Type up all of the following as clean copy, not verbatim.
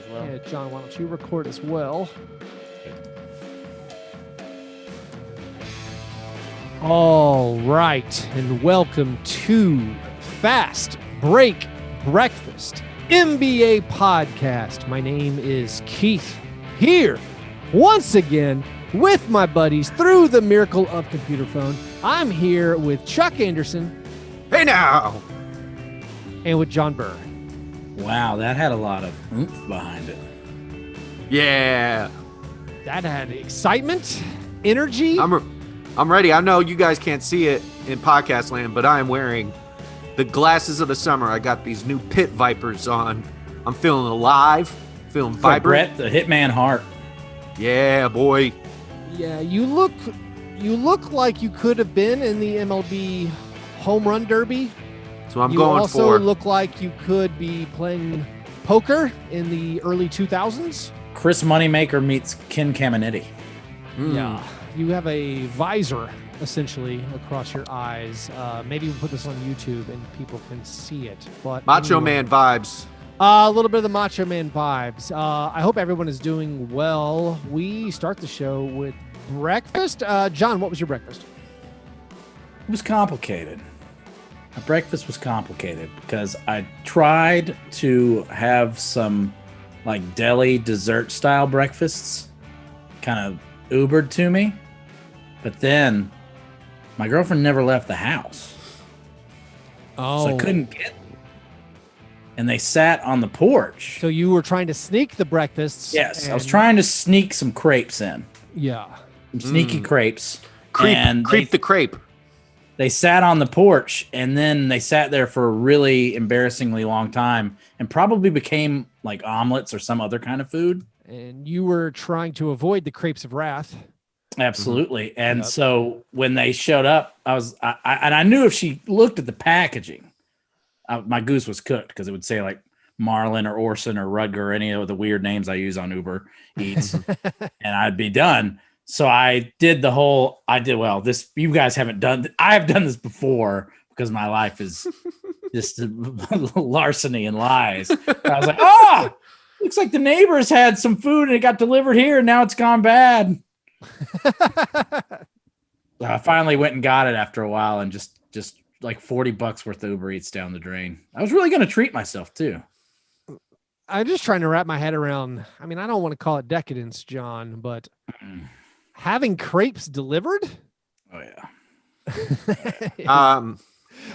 as well. Yeah, John, why don't you record as well? All right, and welcome to Fast Break Breakfast NBA podcast. My name is Keith, here once again with my buddies through the miracle of computer phone. I'm here with Chuck Anderson. Hey now! And with John Burr. Wow, that had a lot of oomph behind it. Yeah. That had excitement, energy. I'm ready. I know you guys can't see it in podcast land, but I am wearing the glasses of the summer. I got these new Pit Vipers on. I'm feeling alive, feeling vibrant. Brett, the Hitman Hart. Yeah, boy. Yeah, you look like you could have been in the MLB home run derby. That's what I'm you going also for. Look like you could be playing poker in the early 2000s. Chris Moneymaker meets Ken Caminiti. Yeah, you have a visor essentially across your eyes. Maybe we'll put this on YouTube and people can see it. But Macho anyway, Man vibes. a little bit of the Macho Man vibes. I hope everyone is doing well. We start the show with breakfast. John, what was your breakfast? It was complicated. My breakfast was complicated because I tried to have some like deli dessert style breakfasts kind of Ubered to me, but then my girlfriend never left the house. Oh, So I couldn't get them. And they sat on the porch. So you were trying to sneak the breakfasts. Yes, I was and- trying to sneak some crepes in. Yeah. Some sneaky crepes. Creep And the crepe. They sat on the porch, and then they sat there for a really embarrassingly long time and probably became like omelets or some other kind of food. And you were trying to avoid the crepes of wrath. Absolutely. And Yep. so when they showed up, I knew if she looked at the packaging, my goose was cooked because it would say like Marlin or Orson or Rudger or any of the weird names I use on Uber Eats, and I'd be done. So I did this. You guys haven't done. I have done this before because my life is just larceny and lies. I was like, looks like the neighbors had some food and it got delivered here and now it's gone bad. I finally went and got it after a while and just like $40 worth of Uber Eats down the drain. I was really going to treat myself too. I'm just trying to wrap my head around. I mean, I don't want to call it decadence, John, but having crepes delivered. Oh yeah.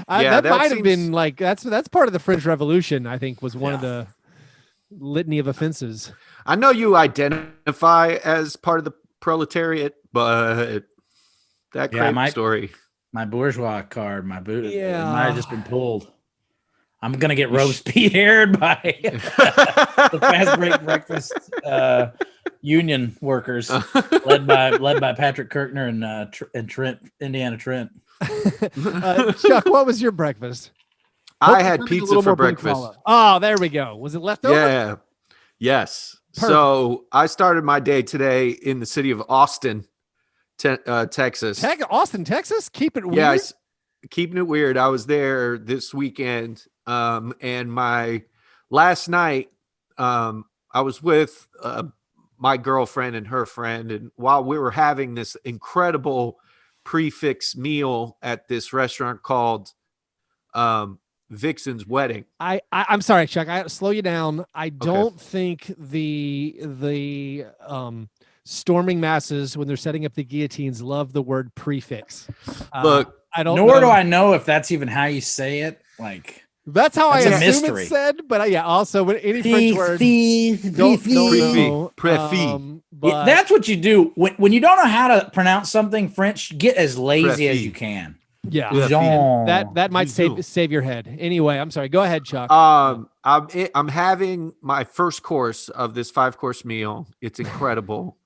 Yeah, that that might have seems- been like that's part of the French Revolution. I think was one of the litany of offenses. I know you identify as part of the proletariat, but that crepe story. My bourgeois card, my boot, Yeah. might have just been pulled. I'm gonna get roast beat-haired by the Fast Break Breakfast union workers, led by Patrick Kirkner and Trent, Indiana Trent. Chuck, what was your breakfast? I had Hopefully a pizza little for more blue breakfast. collar. Oh, there we go. Was it left over? Yeah. Yes. Perfect. So I started my day today in the city of Austin, Texas. Austin, Texas. Keep it weird. Yes, keeping it weird. I was there this weekend, and my last night, I was with my girlfriend and her friend, and while we were having this incredible prefix meal at this restaurant called Vixen's Wedding. I'm sorry, Chuck. I slow you down. I don't think the storming masses when they're setting up the guillotines love the word prefix. Look, I don't. Nor know. do I know if that's even how you say it. Like That's how That's I a assume mystery. it's said. But yeah, also with any French word, don't know. But that's what you do when you don't know how to pronounce something French. Get as lazy as you can. yeah, Yeah. Jean. that might You do. save your head. Anyway, I'm sorry. Go ahead, Chuck. I'm having my first course of this 5-course meal. It's incredible.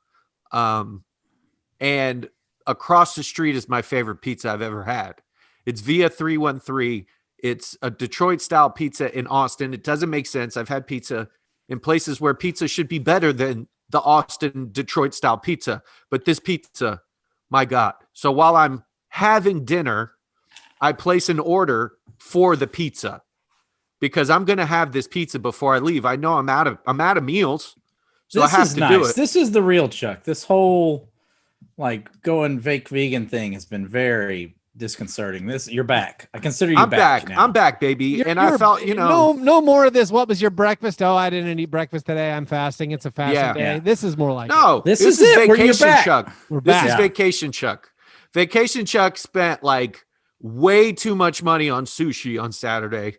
And across the street is my favorite pizza I've ever had. It's Via 313. It's a Detroit style pizza in Austin. It doesn't make sense. I've had pizza in places where pizza should be better than the Austin Detroit style pizza, but this pizza, my God. So while I'm having dinner, I place an order for the pizza. because I'm going to have this pizza before I leave. I know I'm out of meals. So This I have is to nice. do it. This is the real Chuck. This whole like going vegan thing has been very disconcerting. You're back. I consider you I'm back. now. I'm back, baby. I felt, no more of this. What was your breakfast? Oh, I didn't eat breakfast today. I'm fasting. It's a fasting day. Yeah. This is more like no. This is it. Vacation Chuck. We're This back. is Vacation Chuck. Vacation Chuck spent like way too much money on sushi on Saturday,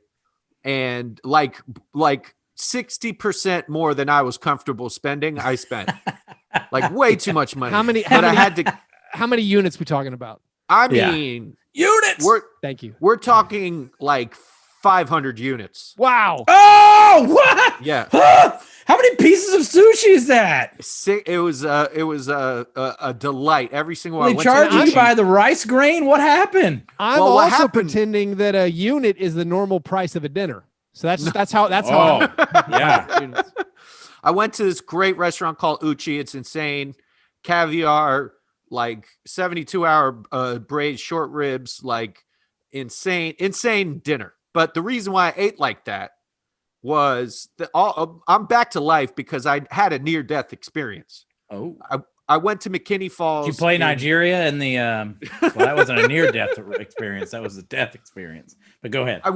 and like 60% more than I was comfortable spending. I spent like way too much money. How many units we talking about? I mean, units. Thank you. We're talking like 500 units. Wow. Oh, what? Yeah. How many pieces of sushi is that? It was a delight. Every single one. They charge you by the rice grain. What happened? I'm also pretending that a unit is the normal price of a dinner. So that's how. Yeah. I went to this great restaurant called Uchi. It's insane. Caviar, like 72-hour braised short ribs, like insane dinner. But the reason why I ate like that was I'm back to life because I had a near-death experience. Oh. I went to McKinney Falls. Did you play Nigeria in the well, that wasn't a near-death experience. That was a death experience. But go ahead. I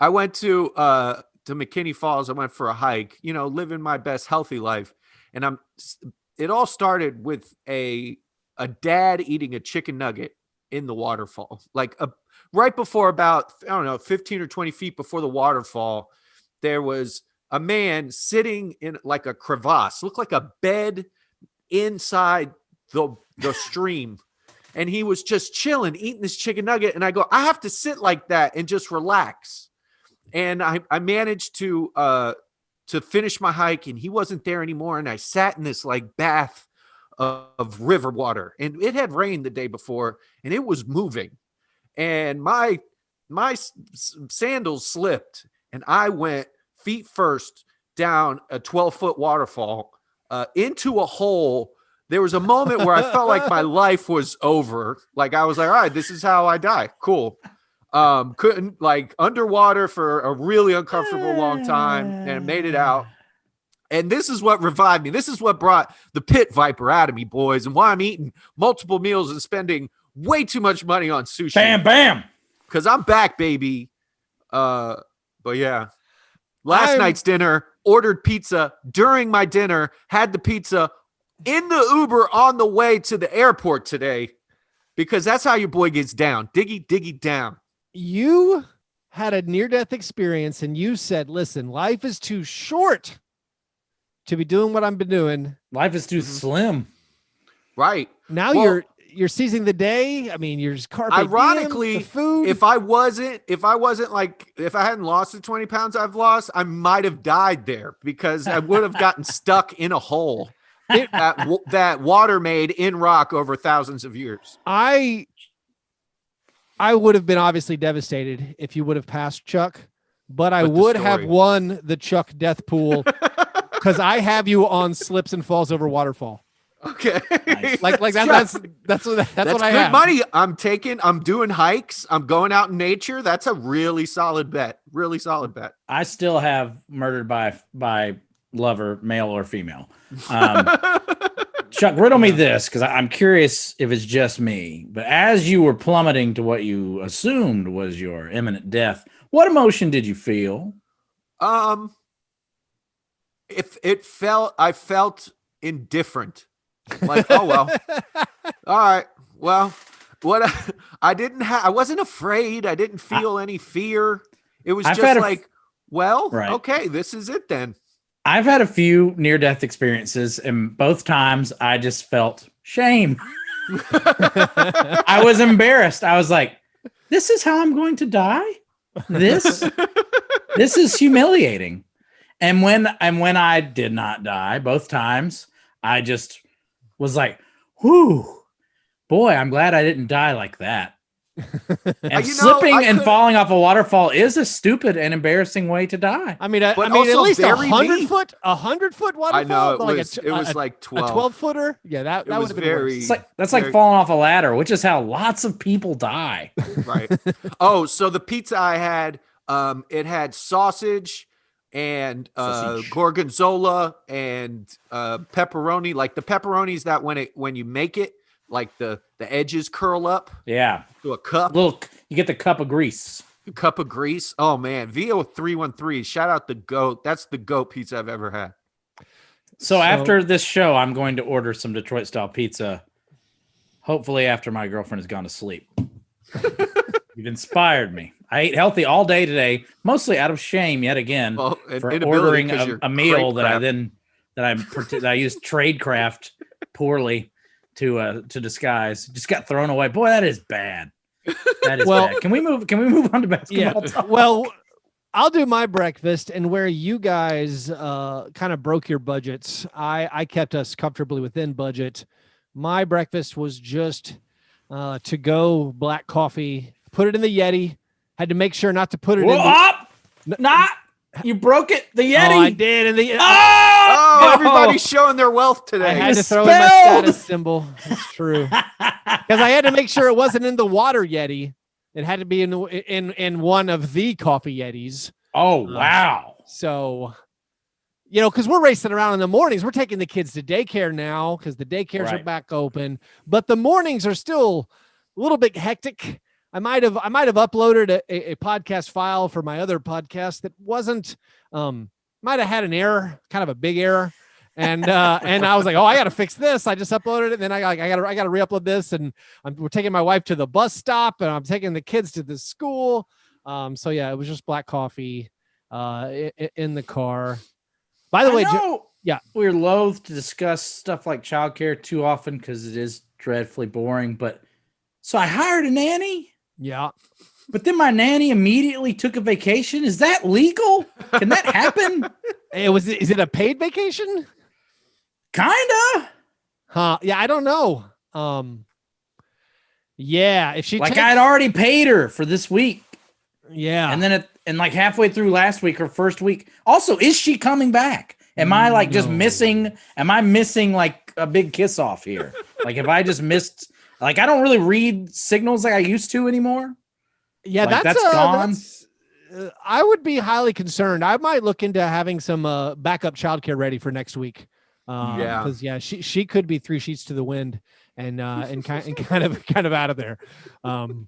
went to McKinney Falls. I went for a hike, living my best healthy life. And it all started with a dad eating a chicken nugget in the waterfall. Like right before about, 15 or 20 feet before the waterfall, there was a man sitting in like a crevasse, looked like a bed inside the stream. And he was just chilling, eating this chicken nugget. And I go, I have to sit like that and just relax. And I managed to finish my hike, and he wasn't there anymore. And I sat in this like bath of river water, and it had rained the day before, and it was moving. And my sandals slipped, and I went feet first down a 12-foot waterfall into a hole. There was a moment where I felt like my life was over. Like I was like, all right, this is how I die. Cool. Couldn't like underwater for a really uncomfortable long time and made it out. And this is what revived me. This is what brought the pit viper out of me, boys, and why I'm eating multiple meals and spending way too much money on sushi. Bam, bam. Because I'm back, baby. But yeah. Last night's dinner, ordered pizza during my dinner, had the pizza in the Uber on the way to the airport today, because that's how your boy gets down. Diggy down. You had a near-death experience, and you said, listen, life is too short to be doing what I've been doing. Life is too slim. Right. Now you're seizing the day. I mean, you're just carpe ironically, diem, the food. if I hadn't lost the 20 pounds I've lost, I might have died there because I would have gotten stuck in a hole that water made in rock over thousands of years. I would have been obviously devastated if you would have passed Chuck, but I would have won the Chuck death pool because I have you on slips and falls over waterfall. Okay. Nice. Like that's what I good have. Money. I'm doing hikes. I'm going out in nature. That's a really solid bet. Really solid bet. I still have murdered by lover, male or female. Chuck, riddle me this, because I'm curious if it's just me. But as you were plummeting to what you assumed was your imminent death, what emotion did you feel? I felt indifferent. Like, oh well, all right. Well, I wasn't afraid. I didn't feel any fear. It was okay, this is it then. I've had a few near-death experiences, and both times I just felt shame. I was embarrassed. I was like, this is how I'm going to die? This is humiliating. And when I did not die, both times, I just was like, whew, boy, I'm glad I didn't die like that. And slipping and falling off a waterfall is a stupid and embarrassing way to die. I mean, at least 100 foot waterfall. I know it was like 12. A 12-footer. Yeah, that would have been worse. That's like falling off a ladder, which is how lots of people die. Right. Oh, so the pizza I had, It had sausage and Sausage. gorgonzola and pepperoni, like the pepperonis that when you make it, like the edges curl up Yeah. to a cup. You get the cup of grease. A cup of grease. Oh man, VO313. Shout out the GOAT. That's the GOAT pizza I've ever had. So after this show, I'm going to order some Detroit style pizza. Hopefully after my girlfriend has gone to sleep. You've inspired me. I ate healthy all day today, mostly out of shame yet again for ordering a meal that I used tradecraft poorly to disguise. Just got thrown away. Boy, that is bad. That is bad. Can we move on to basketball? Yeah. Well, I'll do my breakfast, and where you guys kind of broke your budgets, I kept us comfortably within budget. My breakfast was just to go black coffee, put it in the Yeti. Had to make sure not to put it You broke it. The Yeti. Oh, I did. And the Everybody's showing their wealth today. I had to throw in my status symbol. It's true. Because I had to make sure it wasn't in the water Yeti. It had to be in one of the coffee Yetis. Oh, wow. So, because we're racing around in the mornings. We're taking the kids to daycare now because the daycares are back open. But the mornings are still a little bit hectic. I might have uploaded a podcast file for my other podcast that wasn't might have had an error, kind of a big error. And I was like, oh, I got to fix this. I just uploaded it. And then I got to re-upload this. And we're taking my wife to the bus stop, and I'm taking the kids to the school. So yeah, it was just black coffee in the car. By the way, we're loath to discuss stuff like childcare too often because it is dreadfully boring. But so I hired a nanny. Yeah. But then my nanny immediately took a vacation. Is that legal? Can that happen? Is it a paid vacation? Kinda. Huh. Yeah, I don't know. Yeah, if she I'd already paid her for this week. Yeah. And then halfway through last week or first week. Also, is she coming back? Am I just missing? Am I missing like a big kiss off here? Like, have I just missed? Like, I don't really read signals like I used to anymore. Yeah, that's gone. I would be highly concerned. I might look into having some backup childcare ready for next week. Because she could be 3 sheets to the wind and kind of out of there. I'm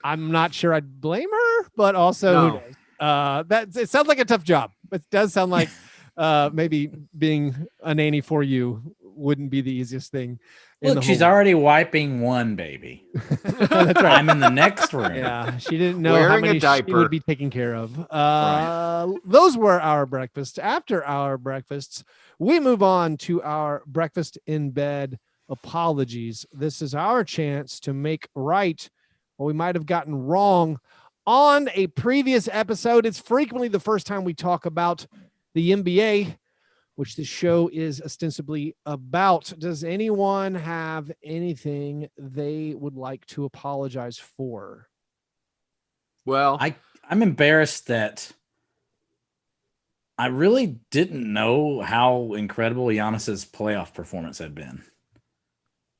not sure I'd blame her, but also it sounds like a tough job. It does sound like maybe being a nanny for you wouldn't be the easiest thing. Look, she's already wiping one baby. That's right. I'm in the next room. Yeah, she didn't know how many she would be taking care of. Those were our breakfasts. After our breakfasts, we move on to our breakfast in bed apologies. This is our chance to make right what we might have gotten wrong on a previous episode. It's frequently the first time we talk about the NBA, which the show is ostensibly about. Does anyone have anything they would like to apologize for? Well, I'm embarrassed that I really didn't know how incredible Giannis's playoff performance had been.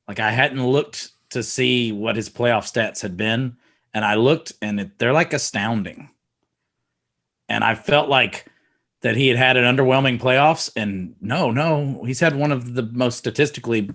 Like, I hadn't looked to see what his playoff stats had been, and I looked, and they're like astounding. And I felt like that he had an underwhelming playoffs, and no, he's had one of the most statistically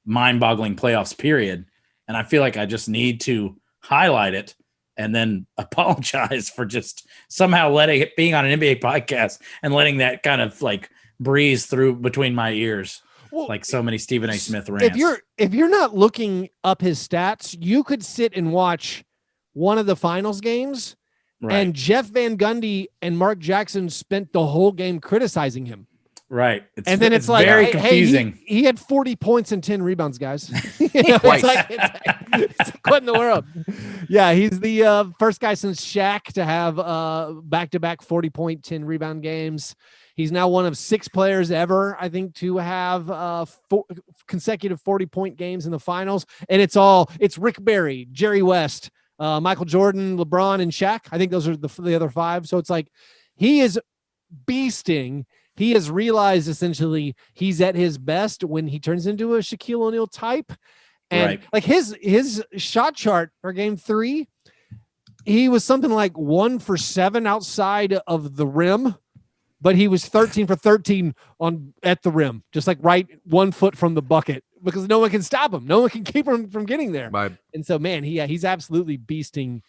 mind-boggling playoffs, period. And I feel like I just need to highlight it and then apologize for just somehow letting it being on an NBA podcast and letting that kind of like breeze through between my ears. Well, like so many Stephen A. Smith rants. If you're not looking up his stats, you could sit and watch one of the finals games. Right. And Jeff Van Gundy and Mark Jackson spent the whole game criticizing him. Right. It's like very confusing. He had 40 points and 10 rebounds, guys. It's like, what in the world? Yeah, he's the first guy since Shaq to have back-to-back 40-point, 10 rebound games. He's now one of 6 players ever, I think, to have 4 consecutive 40-point games in the finals. And it's Rick Barry, Jerry West, Michael Jordan, LeBron, and Shaq. I think those are the other 5. So it's like he is beasting. He has realized essentially he's at his best when he turns into a Shaquille O'Neal type. And like his shot chart for game 3, he was something like 1 for 7 outside of the rim, but he was 13 for 13 at the rim, just like right 1 foot from the bucket, because no one can stop him. No one can keep him from getting there. Right. And so, man, he's absolutely beasting.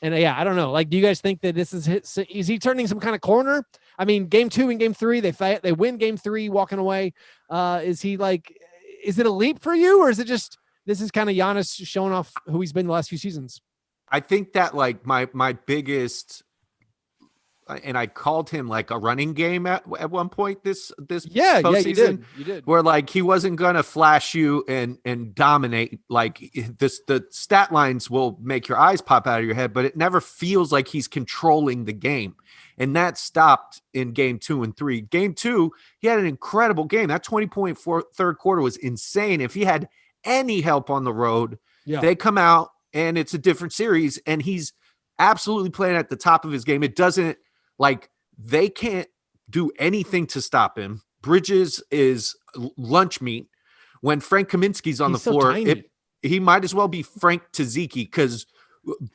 And I don't know. Like, do you guys think that this is he turning some kind of corner? I mean, game 2 and game 3, they win game 3, walking away. Is it a leap for you, or is it just this is kind of Giannis showing off who he's been the last few seasons? I think that like my biggest, and I called him like a running game at one point this postseason, you did, where like he wasn't gonna flash you and dominate. Like the stat lines will make your eyes pop out of your head, but it never feels like he's controlling the game. And that stopped in game 2 and 3. Game 2, he had an incredible game. That 20-point third quarter was insane. If he had any help on the road, they come out and it's a different series, and he's absolutely playing at the top of his game. It doesn't, like, they can't do anything to stop him. Bridges is lunch meat. When Frank Kaminsky's on the floor, he might as well be Frank Taziki, because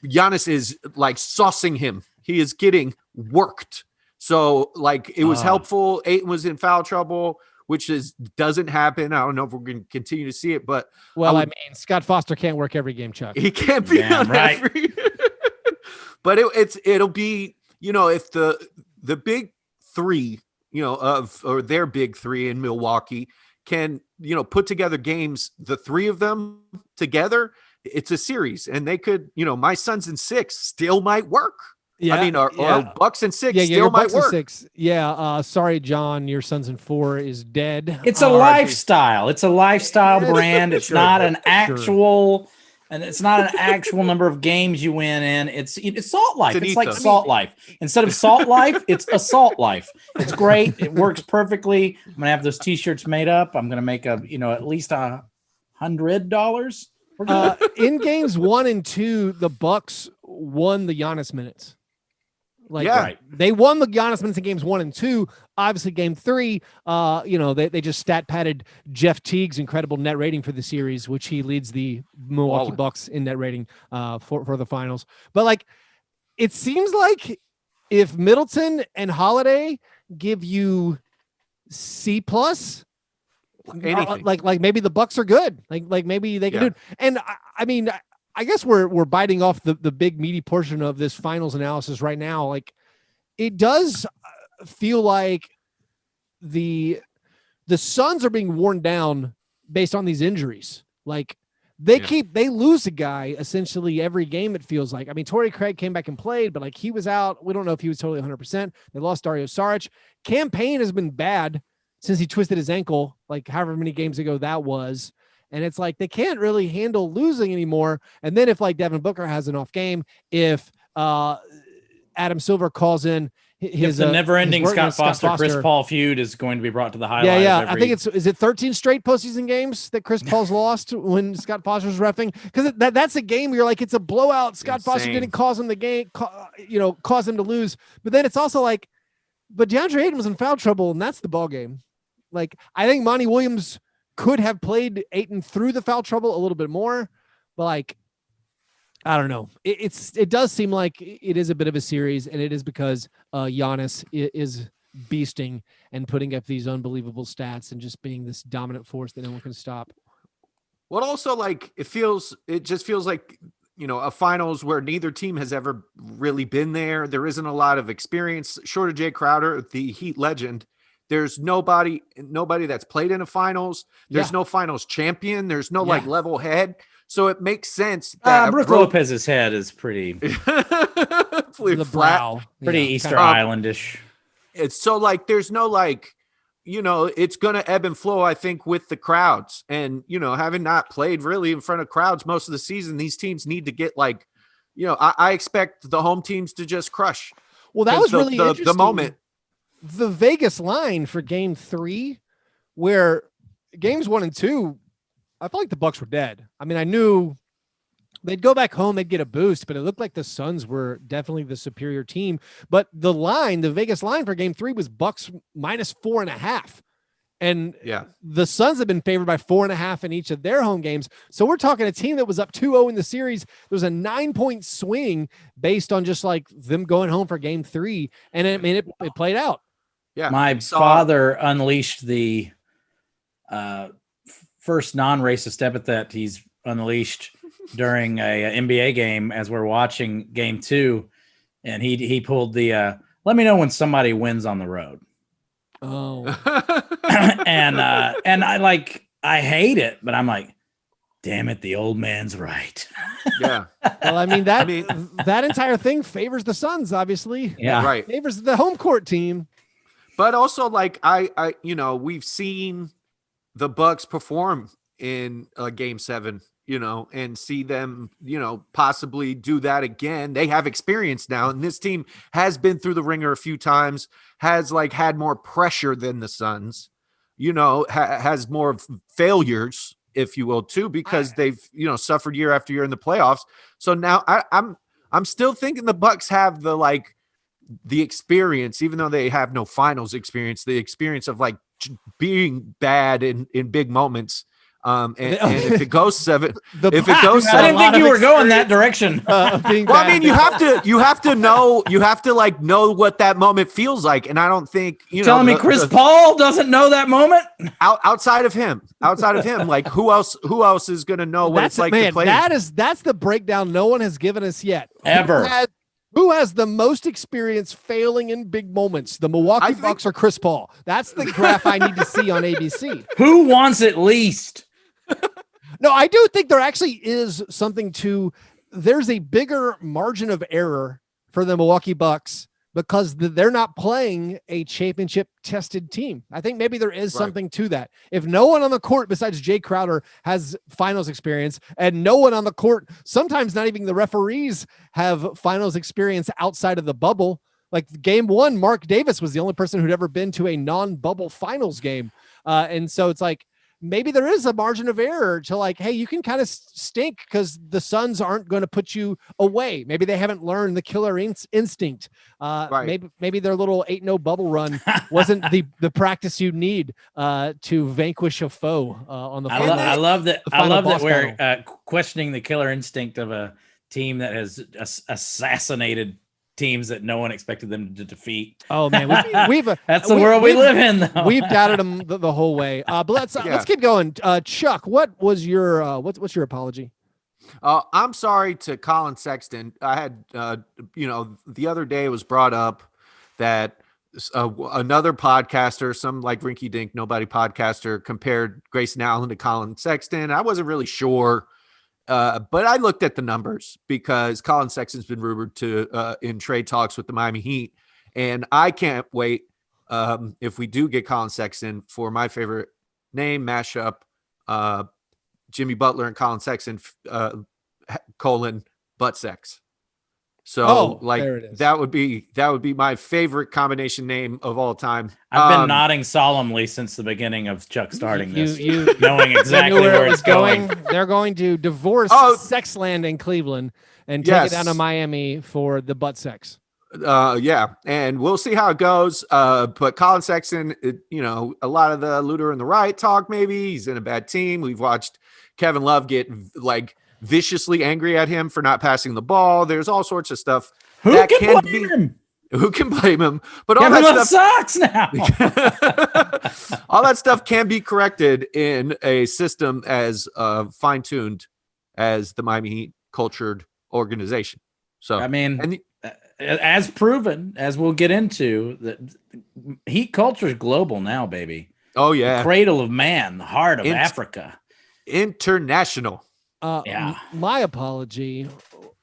Giannis is like saucing him. He is getting worked. So like it was helpful. Ayton was in foul trouble, which doesn't happen. I don't know if we're going to continue to see it, but I mean, Scott Foster can't work every game, Chuck. He can't be on right. every. But it'll be, if the big 3, or their big 3 in Milwaukee can, put together games, the 3 of them together, it's a series, and they could, my Suns in 6 still might work. Yeah, I mean, or Bucks in 6 still your might Bucks work. In 6. Yeah. Sorry, John, your Suns in 4 is dead. It's a lifestyle. It's a lifestyle brand. It's not an actual, and it's not an actual number of games you win in. It's Salt Life. It's like Salt Life. Instead of Salt Life, it's Assault Life. It's great. It works perfectly. I'm gonna have those T-shirts made up. I'm gonna make at least $100. In games 1 and 2, the Bucks won the Giannis minutes. They won the Giannis minutes in games 1 and 2. Obviously, game 3, they just stat padded Jeff Teague's incredible net rating for the series, which he leads the Milwaukee Bucks in net rating for the finals. But like, it seems like if Middleton and Holiday give you C+, like maybe the Bucks are good. Like maybe they can do it. And I mean, I guess we're biting off the big meaty portion of this finals analysis right now. Like, it does feel like the Suns are being worn down based on these injuries. Like they lose a guy essentially every game, it feels like. I mean, Torrey Craig came back and played, but like he was out. We don't know if he was totally 100%. They lost Dario Saric. Cam Payne has been bad since he twisted his ankle, like however many games ago that was. And it's like they can't really handle losing anymore. And then if like Devin Booker has an off game, if Adam Silver calls in his the never-ending Scott Foster Chris Paul feud is going to be brought to the highlight. Yeah. I think is it 13 straight postseason games that Chris Paul's lost when Scott Foster's reffing? Because that's a game where you're like, it's a blowout. Scott Foster didn't cause him the game, cause him to lose. But then it's also like, but DeAndre Ayton was in foul trouble, and that's the ball game. Like, I think Monty Williams could have played Ayton through the foul trouble a little bit more, but like, I don't know. It does seem like it is a bit of a series, and it is because Giannis is beasting and putting up these unbelievable stats and just being this dominant force that no one can stop. Well, also like it just feels like, a finals where neither team has ever really been there. There isn't a lot of experience. Short of Jay Crowder, the Heat legend, there's nobody that's played in a finals. There's no finals champion. There's no like level head. So it makes sense that Brook Lopez's head is pretty the brow, pretty Easter Islandish. It's so like there's no like, it's gonna ebb and flow, I think, with the crowds. And having not played really in front of crowds most of the season, these teams need to get like, I expect the home teams to just crush. Well, that was really interesting. The moment. The Vegas line for game 3, where games 1 and 2, I felt like the Bucks were dead. I mean, I knew they'd go back home, they'd get a boost, but it looked like the Suns were definitely the superior team. But the Vegas line for game 3 was Bucks -4.5. And Yeah. the Suns have been favored by 4.5 in each of their home games. So we're talking a team that was up 2-0 in the series. There was a 9-point swing based on just like them going home for game 3. And it played out. Yeah. My father unleashed the first non-racist epithet he's unleashed during a NBA game as we're watching game 2. And he pulled the, let me know when somebody wins on the road. Oh, and I hate it, but I'm like, damn it, the old man's right. Yeah. well, that entire thing favors the Suns, obviously. Yeah. Right. Favors the home court team. But also, like, I we've seen the Bucks perform in Game 7, and see them, possibly do that again. They have experience now, and this team has been through the ringer a few times, has had more pressure than the Suns, has more failures, if you will, too, because they've, suffered year after year in the playoffs. So now I'm still thinking the Bucks have the experience, even though they have no finals experience, the experience of being bad in big moments. And if it goes 7, I didn't think you were going that direction. You have to know what that moment feels like. And I don't think, telling me Chris Paul doesn't know that moment outside of him, who else is going to know what it's like to play? That's the breakdown no one has given us yet. Ever. Who has the most experience failing in big moments? The Milwaukee Bucks or Chris Paul? That's the graph I need to see on ABC. Who wants it least? No, I do think there actually is something there's a bigger margin of error for the Milwaukee Bucks because they're not playing a championship tested team. I think maybe there is something to that. If no one on the court besides Jay Crowder has finals experience, and no one on the court, sometimes not even the referees, have finals experience outside of the bubble. Like game 1, Mark Davis was the only person who'd ever been to a non-bubble finals game. And so it's maybe there is a margin of error to hey, you can kind of stink because the Suns aren't going to put you away. Maybe they haven't learned the killer instinct. Maybe their little 8-0 bubble run wasn't the practice you need to vanquish a foe on the final. I love that we're questioning the killer instinct of a team that has assassinated teams that no one expected them to defeat. Oh man, we've that's the world we live in, though. We've doubted them the whole way. But let's keep going. Chuck, what was your what's your apology? I'm sorry to Colin Sexton. I had the other day it was brought up that another podcaster, some rinky dink nobody podcaster, compared Grayson Allen to Colin Sexton. I wasn't really sure. But I looked at the numbers because Colin Sexton's been rumored to in trade talks with the Miami Heat, and I can't wait if we do get Colin Sexton for my favorite name mashup, Jimmy Butler and Colin Sexton, butt sex. So that would be my favorite combination name of all time. I've been nodding solemnly since the beginning of Chuck starting this, knowing exactly where it's going. They're going to divorce Sexland in Cleveland and take it down to Miami for the butt sex. And we'll see how it goes. But Colin Sexton, a lot of the looter in the right talk, maybe he's in a bad team. We've watched Kevin Love get viciously angry at him for not passing the ball. There's all sorts of stuff. Who can blame him? Who can blame him? But all that stuff sucks now. All that stuff can be corrected in a system as fine-tuned as the Miami Heat cultured organization. So as proven, as we'll get into, that Heat culture is global now, baby. Oh yeah, the cradle of man, the heart of Africa, international. My apology.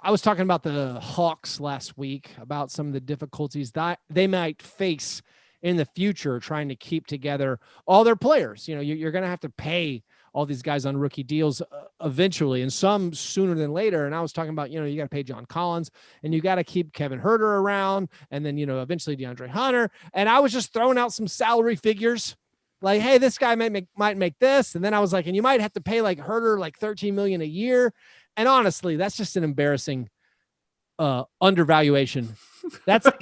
I was talking about the Hawks last week, about some of the difficulties that they might face in the future trying to keep together all their players. You're going to have to pay all these guys on rookie deals eventually, and some sooner than later. And I was talking about, you got to pay John Collins, and you got to keep Kevin Huerter around, and then, eventually DeAndre Hunter. And I was just throwing out some salary figures. Hey, this guy might make this. And then I was like, and you might have to pay Huerter $13 million a year. And honestly, that's just an embarrassing undervaluation. That's like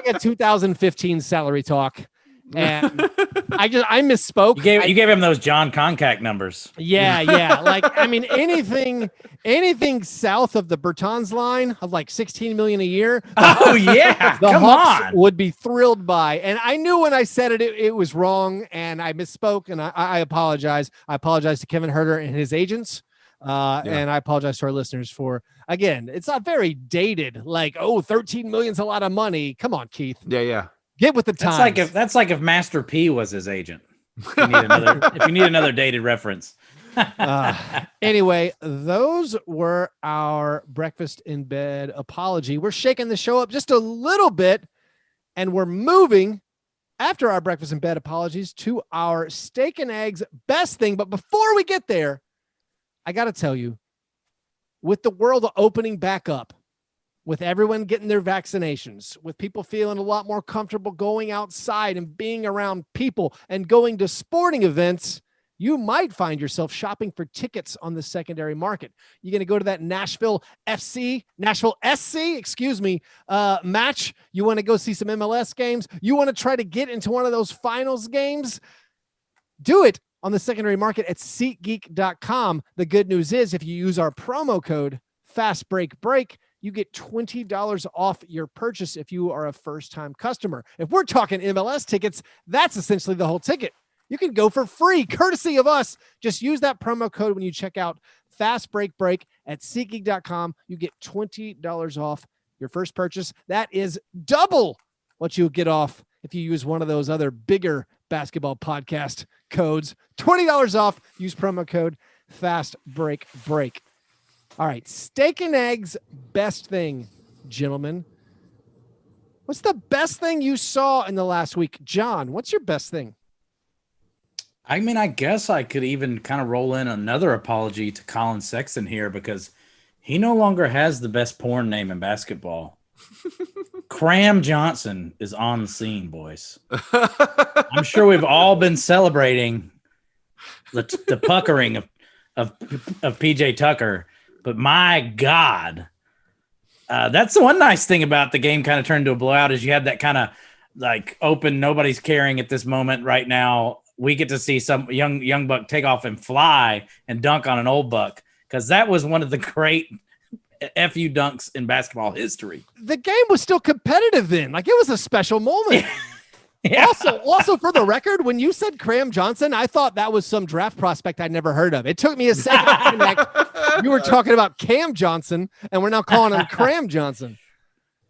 a 2015 salary talk. And I misspoke. You gave him those John contact numbers. Yeah. Like, I mean, anything south of the Bertans line of like 16 million a year. Oh yeah, the come Hawks on. would be thrilled by. And I knew when I said it was wrong, and I misspoke, and I apologize. I apologize to Kevin Herter and his agents. And I apologize to our listeners for, again, it's not very dated. Like, 13 million's a lot of money. Come on, Keith. Yeah. Get with the times. That's like if Master P was his agent. If you need another dated reference. Anyway, those were our breakfast in bed apology. We're shaking the show up just a little bit, and we're moving after our breakfast in bed apologies to our steak and eggs best thing. But before we get there, I got to tell you, with the world opening back up, with everyone getting their vaccinations, with people feeling a lot more comfortable going outside and being around people and going to sporting events, you might find yourself shopping for tickets on the secondary market. You're going to go to that Nashville SC match. You want to go see some MLS games. You want to try to get into one of those finals games. Do it on the secondary market at SeatGeek.com. The good news is if you use our promo code FastBreakBreak, you get $20 off your purchase if you are a first-time customer. If we're talking MLS tickets, that's essentially the whole ticket. You can go for free, courtesy of us. Just use that promo code when you check out FastBreakBreak at SeatGeek.com. You get $20 off your first purchase. That is double what you'll get off if you use one of those other bigger basketball podcast codes. $20 off. Use promo code FastBreakBreak. All right, steak and eggs, best thing, gentlemen. What's the best thing you saw in the last week? John, what's your best thing? I mean, I guess I could even kind of roll in another apology to Colin Sexton here because he no longer has the best porn name in basketball. Cram Johnson is on the scene, boys. I'm sure we've all been celebrating the puckering of PJ Tucker. But my God, that's the one nice thing about the game kind of turned to a blowout is you had that kind of like open, nobody's caring at this moment right now. We get to see some young buck take off and fly and dunk on an old buck because that was one of the great FU dunks in basketball history. The game was still competitive then. Like it was a special moment. Yeah. Also, for the record, when you said Cram Johnson, I thought that was some draft prospect I'd never heard of. It took me a second to connect. You were talking about Cam Johnson, and we're now calling him Cram Johnson.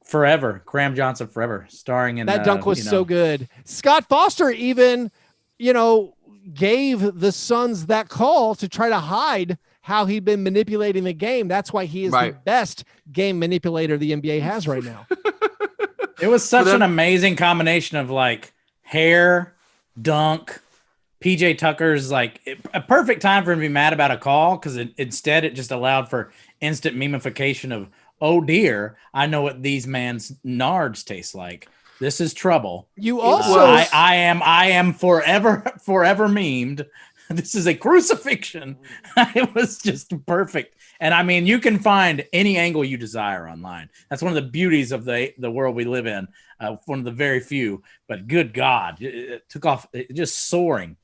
Forever. Cram Johnson forever. Starring in that dunk was so good. Scott Foster even, gave the Suns that call to try to hide how he'd been manipulating the game. That's why he is the best game manipulator the NBA has right now. It was such an amazing combination of like hair, dunk, PJ Tucker's like a perfect time for him to be mad about a call because instead it just allowed for instant memification of, oh dear, I know what these man's nards taste like. This is trouble. You also, I am forever memed. This is a crucifixion. It was just perfect. And I mean, you can find any angle you desire online. That's one of the beauties of the world we live in. One of the very few, but good God, it took off just soaring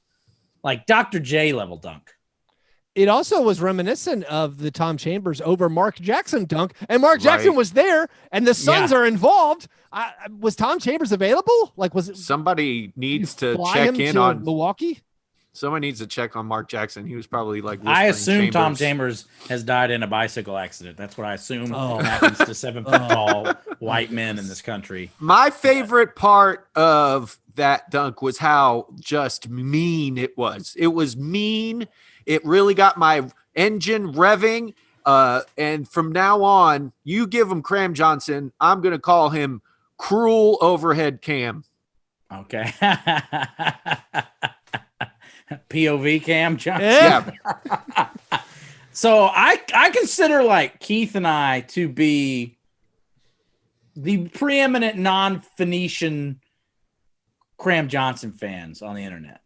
like Dr. J level dunk. It also was reminiscent of the Tom Chambers over Mark Jackson dunk, and Mark Jackson was there, and the Suns are involved. Was Tom Chambers available? Like, was it somebody needs to check in on Milwaukee? Someone needs to check on Mark Jackson. He was probably like, I assume Tom Chambers has died in a bicycle accident. That's what I assume happens to 7 foot tall white men in this country. My favorite part of that dunk was how just mean it was. It was mean. It really got my engine revving. And from now on, you give him Cram Johnson. I'm going to call him Cruel Overhead Cam. Okay. POV Cam Johnson. Yeah. So I consider like Keith and I to be the preeminent non-Phoenician Cram Johnson fans on the internet.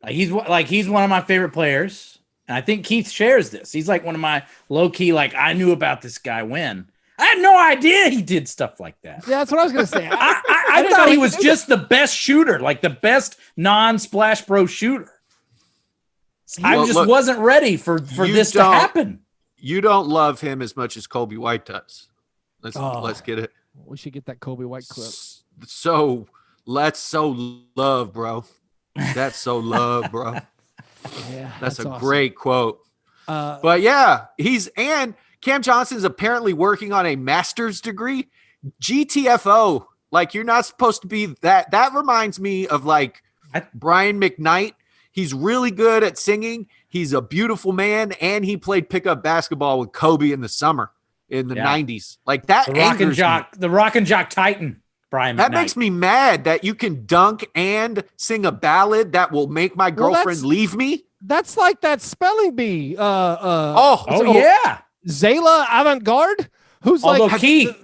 He's one of my favorite players. And I think Keith shares this. He's like one of my low-key, like, I knew about this guy when. I had no idea he did stuff like that. Yeah, that's what I was going to say. I I thought he was just the best shooter, like the best non-Splash Bros shooter. I just wasn't ready for this to happen. You don't love him as much as Kobe White does. Let's get it. We should get that Kobe White clip. So love, bro. That's so love, bro. Yeah, that's a awesome. great quote. But yeah, Cam Johnson's apparently working on a master's degree. GTFO. Like, you're not supposed to be that. That reminds me of like Brian McKnight. He's really good at singing. He's a beautiful man, and he played pickup basketball with Kobe in the summer in the 90s. Like that. The rock and jock Titan, Brian McKnight. That makes me mad that you can dunk and sing a ballad that will make my girlfriend leave me. That's like that spelling bee. Yeah. Zayla Avant-Garde, who's Keith,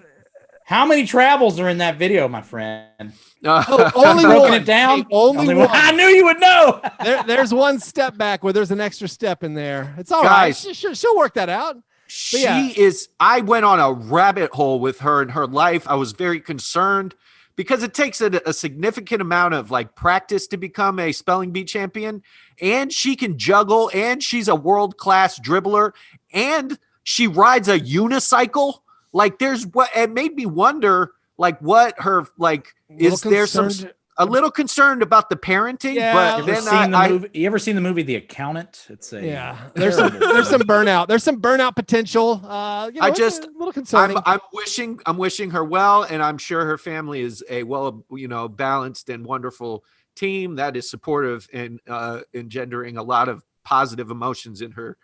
how many travels are in that video, my friend? Only broken one. it down. Only one. I knew you would know. There's one step back where there's an extra step in there. It's all right. She'll work that out. I went on a rabbit hole with her and her life. I was very concerned because it takes a significant amount of like practice to become a spelling bee champion, and she can juggle, and she's a world-class dribbler, and she rides a unicycle. Like, it made me wonder, like, what her, like, is there a little concerned about the parenting? Yeah, but then you ever seen the movie The Accountant? It's there's some burnout. There's some burnout potential. A little concerning. I'm wishing her well, and I'm sure her family is a balanced and wonderful team that is supportive and engendering a lot of positive emotions in her.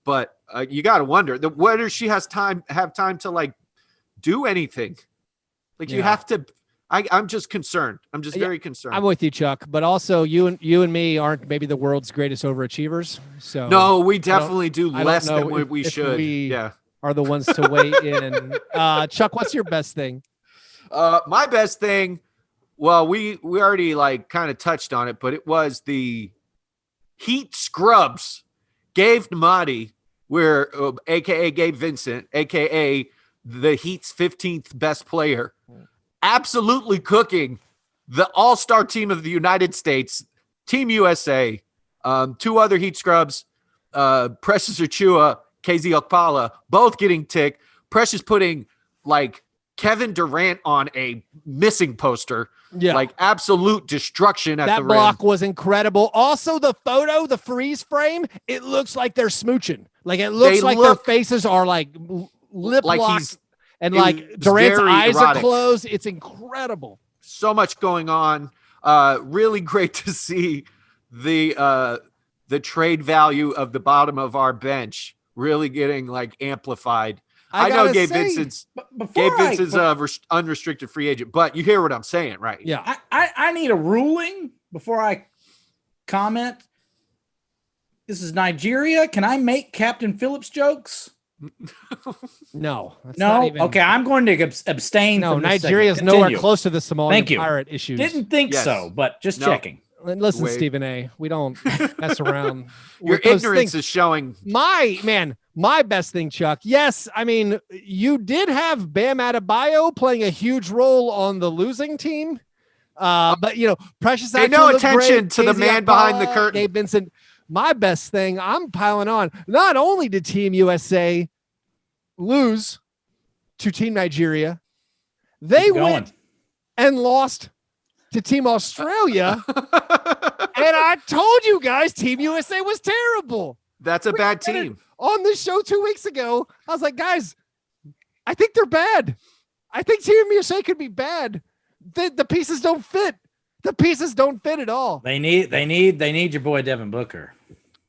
But you got to wonder whether she have time to like do anything. Like you have to. I'm just concerned. I'm just very concerned. I'm with you, Chuck. But also, you and me aren't maybe the world's greatest overachievers. So no, we definitely do less than we should. We are the ones to weigh in. Chuck, what's your best thing? My best thing. Well, we already like kind of touched on it, but it was the Heat scrubs. Gabe Namadi, aka Gabe Vincent, aka the Heat's 15th best player, absolutely cooking the all-star team of the United States, Team USA, two other Heat scrubs, Precious Achua, KZ Okpala, both getting ticked. Precious putting like Kevin Durant on a missing poster. Yeah. Like absolute destruction at the rim. That block was incredible. Also, the photo, the freeze frame, it looks like they're smooching. Like it looks like their faces are like lip locked, and like Durant's eyes are closed. It's incredible. So much going on. Really great to see the trade value of the bottom of our bench really getting like amplified. I know Gabe Vincent's unrestricted free agent, but you hear what I'm saying, right? Yeah. I need a ruling before I comment. This is Nigeria. Can I make Captain Phillips jokes? No. Okay, I'm going to abstain. No, Nigeria's nowhere close to the Somali pirate issues. Didn't think so, but just checking. Listen, Stephen A., we don't mess around. Your ignorance is showing. My best thing, Chuck. Yes, I mean, you did have Bam Adebayo playing a huge role on the losing team. But, Precious Pay no attention to the man behind the curtain. Gabe Vincent. My best thing, I'm piling on. Not only did Team USA lose to Team Nigeria, they went and lost to Team Australia. And I told you guys Team USA was terrible. That's a bad team. On the show 2 weeks ago, I was like, guys, I think they're bad. I think Team USA could be bad. The pieces don't fit. The pieces don't fit at all. They need your boy Devin Booker.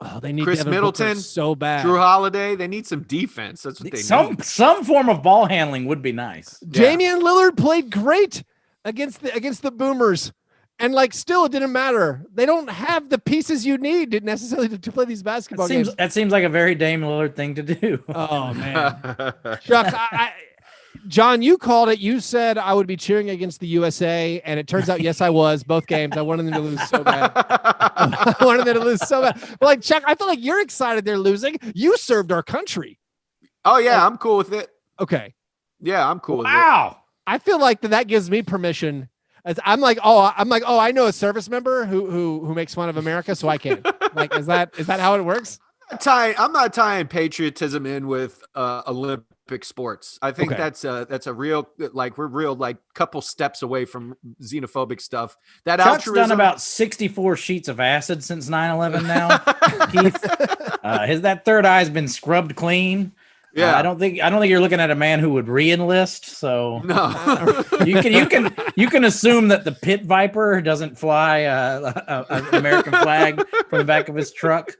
Oh, they need Chris Devin Middleton Booker so bad. Drew Holiday. They need some defense. That's what they need. Some form of ball handling would be nice. Damian Lillard played great against the Boomers. And still, it didn't matter. They don't have the pieces you need necessarily to play these basketball games. That seems like a very Dame Lillard thing to do. Oh man, Chuck, John, you called it. You said I would be cheering against the USA, and it turns out, yes, I was. Both games, I wanted them to lose so bad. But Chuck, I feel like you're excited they're losing. You served our country. Oh yeah, I'm cool with it. Okay. Yeah, I'm cool with it. Wow. I feel like that gives me permission. I'm like, oh, I know a service member who makes fun of America, so I can. Like, is that how it works? I'm not tying patriotism in with Olympic sports. I think Okay. that's a real, like, we're real, like, couple steps away from xenophobic stuff. That Chuck's altruism. done about 64 sheets of acid since 9/11 now. Keith, that third eye's been scrubbed clean. Yeah. I don't think you're looking at a man who would re-enlist. So No. you can assume that the pit viper doesn't fly an American flag from the back of his truck.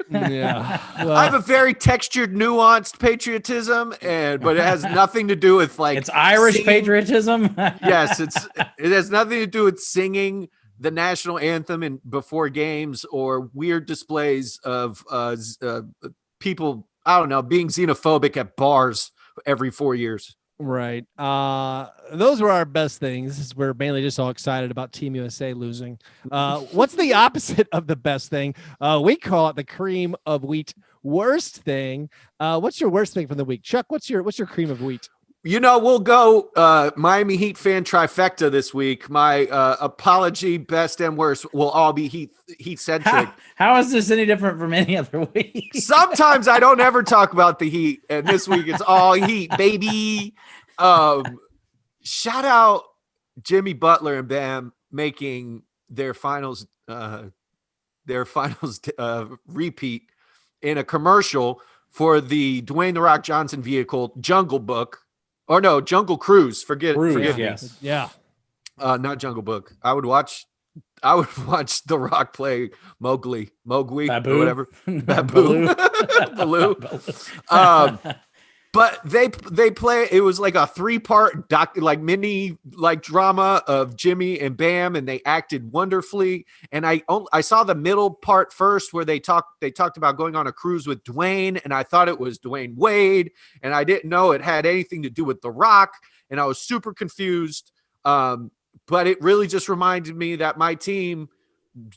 Yeah. Well, I have a very textured, nuanced patriotism, but it has nothing to do with, like, it's Irish singing. patriotism. Yes, it has nothing to do with singing the national anthem before games or weird displays of people, I don't know, being xenophobic at bars every 4 years. right. Those were our best things. We're mainly just all excited about Team USA losing. What's the opposite of the best thing? We call it the cream of wheat worst thing. What's your worst thing from the week? Chuck, what's your cream of wheat? We'll go Miami Heat fan trifecta this week. My apology, best and worst, will all be Heat centric. How is this any different from any other week? Sometimes I don't ever talk about the Heat, and this week it's all Heat, baby. Shout out Jimmy Butler and Bam making their finals repeat in a commercial for the Dwayne "The Rock" Johnson vehicle Jungle Book. Or no, Jungle Cruise. Forgive me. Yes. Yeah. Not Jungle Book. I would watch The Rock play Mowgli, Babu. or whatever. Babu. Baloo. But they play. It was like a 3-part mini drama of Jimmy and Bam, and they acted wonderfully. And I saw the middle part first, where they talked about going on a cruise with Dwayne, and I thought it was Dwayne Wade, and I didn't know it had anything to do with The Rock, and I was super confused. But it really just reminded me that my team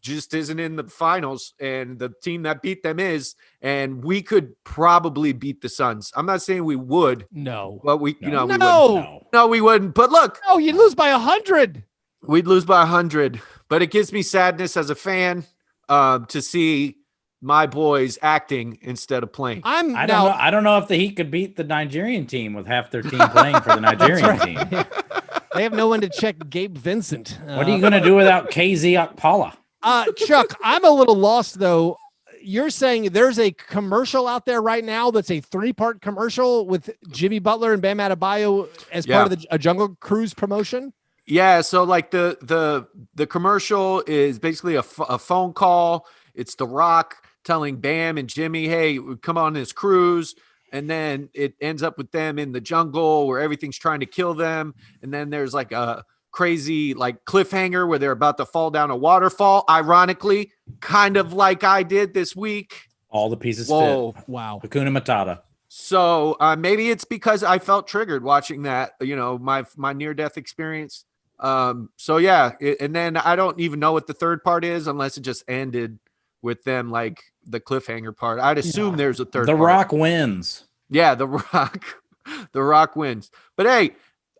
just isn't in the finals, and the team that beat them is, and we could probably beat the Suns. I'm not saying we would. No. But we No. wouldn't. No, we wouldn't. But look, Oh, you'd lose by 100. we'd lose by 100. But it gives me sadness as a fan to see my boys acting instead of playing. I don't know if the Heat could beat the Nigerian team with half their team playing for the Nigerian team. They have no one to check Gabe Vincent. What are you going to do without KZ Okpala? Chuck, I'm a little lost, though. You're saying there's a commercial out there right now that's a 3-part commercial with Jimmy Butler and Bam Adebayo as part of a Jungle Cruise promotion? Yeah, so like the commercial is basically a phone call. It's The Rock telling Bam and Jimmy, hey, come on this cruise. And then it ends up with them in the jungle where everything's trying to kill them. And then there's like a crazy cliffhanger where they're about to fall down a waterfall. Ironically, kind of like I did this week. All the pieces fit. Wow. Hakuna Matata. So maybe it's because I felt triggered watching that, my near-death experience. So yeah. And then I don't even know what the third part is unless it just ended with them like the cliffhanger part. I'd assume there's a third part. The Rock wins. Yeah, The Rock wins. But hey,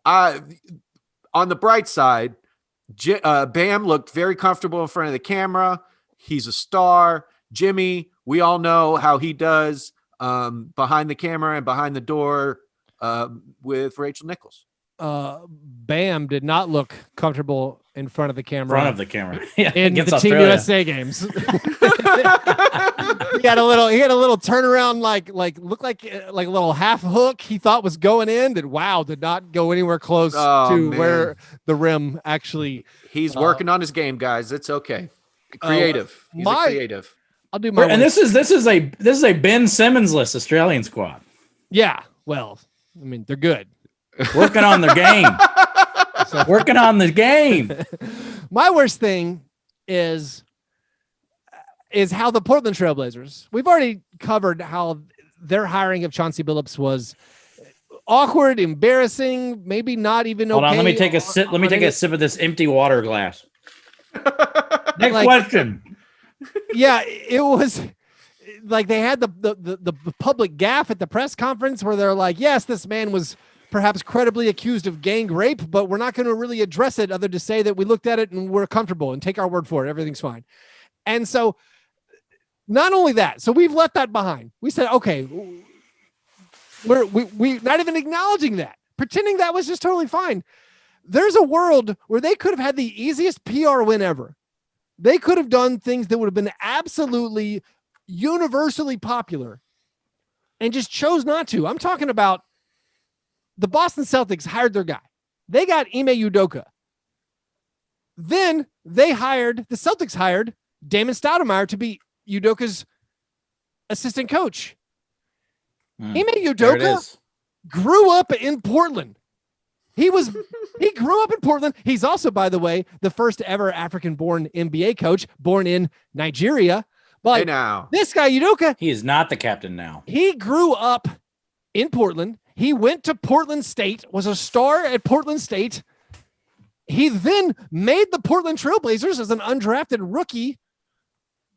on the bright side, Bam looked very comfortable in front of the camera. He's a star. Jimmy, we all know how he does behind the camera and behind the door with Rachel Nichols. Bam did not look comfortable in front of the camera. Yeah, in the Australia. Team USA games. he had a little turnaround, looked like a little half hook he thought was going in, and did not go anywhere close to where the rim actually. He's working on his game, guys. It's okay. Creative. He's creative. I'll do my. And this is a Ben Simmons-less Australian squad. Yeah. Well, I mean, they're good. Working on their game. Working on the game. My worst thing is how the Portland Trailblazers, we've already covered how their hiring of Chauncey Billups was awkward, embarrassing, maybe not even okay. Hold on, let me take a sip. Let me take a sip of this empty water glass. Next question. Yeah, it was like they had the public gaffe at the press conference where they're like, yes, this man was perhaps credibly accused of gang rape, but we're not going to really address it other to say that we looked at it and we're comfortable and take our word for it. Everything's fine. And so not only that, so we've left that behind. We said, okay, we not even acknowledging that, pretending that was just totally fine. There's a world where they could have had the easiest PR win ever. They could have done things that would have been absolutely universally popular and just chose not to. I'm talking about the Boston Celtics hired their guy. They got Ime Udoka. Then the Celtics hired Damon Stoudemire to be Udoka's assistant coach. Ime Udoka grew up in Portland. He grew up in Portland. He's also, by the way, the first ever African-born NBA coach, born in Nigeria. But hey now, this guy, Udoka, he is not the captain now. He grew up in Portland. He went to Portland State, was a star at Portland State. He then made the Portland Trailblazers as an undrafted rookie.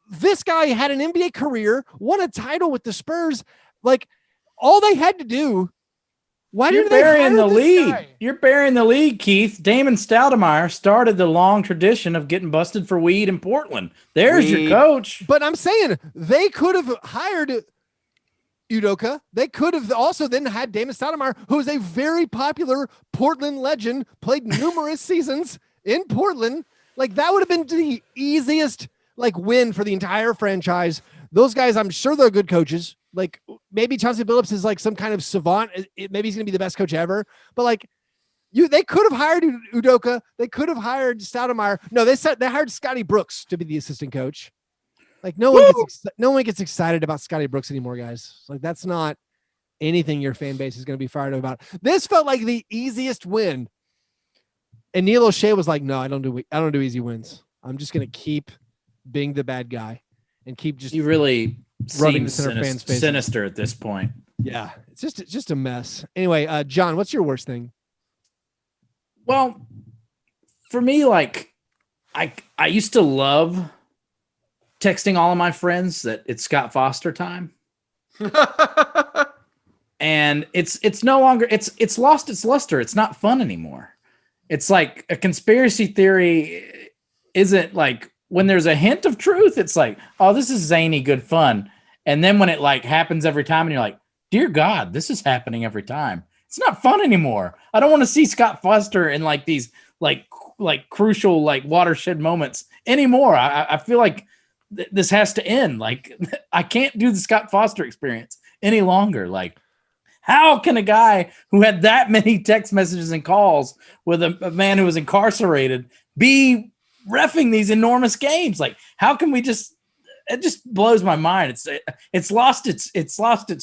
This guy had an NBA career, won a title with the Spurs. Like, all they had to do. Why You're didn't they hire burying the this lead. guy? You're burying the lead, Keith. Damon Stoudemire started the long tradition of getting busted for weed in Portland. There's your coach. But I'm saying they could have hired Udoka. They could have also then had Damon Stoudemire, who is a very popular Portland legend, played numerous seasons in Portland. Like, that would have been the easiest win for the entire franchise. Those guys, I'm sure they're good coaches. Like, maybe Chauncey Billups is like some kind of savant. Maybe he's going to be the best coach ever. But they could have hired Udoka. They could have hired Stoudemire. No, they hired Scotty Brooks to be the assistant coach. Like, no one gets excited about Scotty Brooks anymore, guys. Like, that's not anything your fan base is going to be fired up about. This felt like the easiest win. And Neil O'Shea was like, no, I don't do easy wins. I'm just going to keep being the bad guy and keep just. He really rubbing seems sinister at this point. Yeah, it's just a mess. Anyway, John, what's your worst thing? Well, for me, I used to love texting all of my friends that it's Scott Foster time. And it's no longer, it's lost its luster. It's not fun anymore. It's like a conspiracy theory isn't like, when there's a hint of truth, it's like, oh, this is zany, good fun. And then when it happens every time and you're like, dear God, this is happening every time. It's not fun anymore. I don't want to see Scott Foster in these crucial watershed moments anymore. I feel like this has to end. I can't do the Scott Foster experience any longer. How can a guy who had that many text messages and calls with a man who was incarcerated be reffing these enormous games? How can we it just blows my mind. It's lost its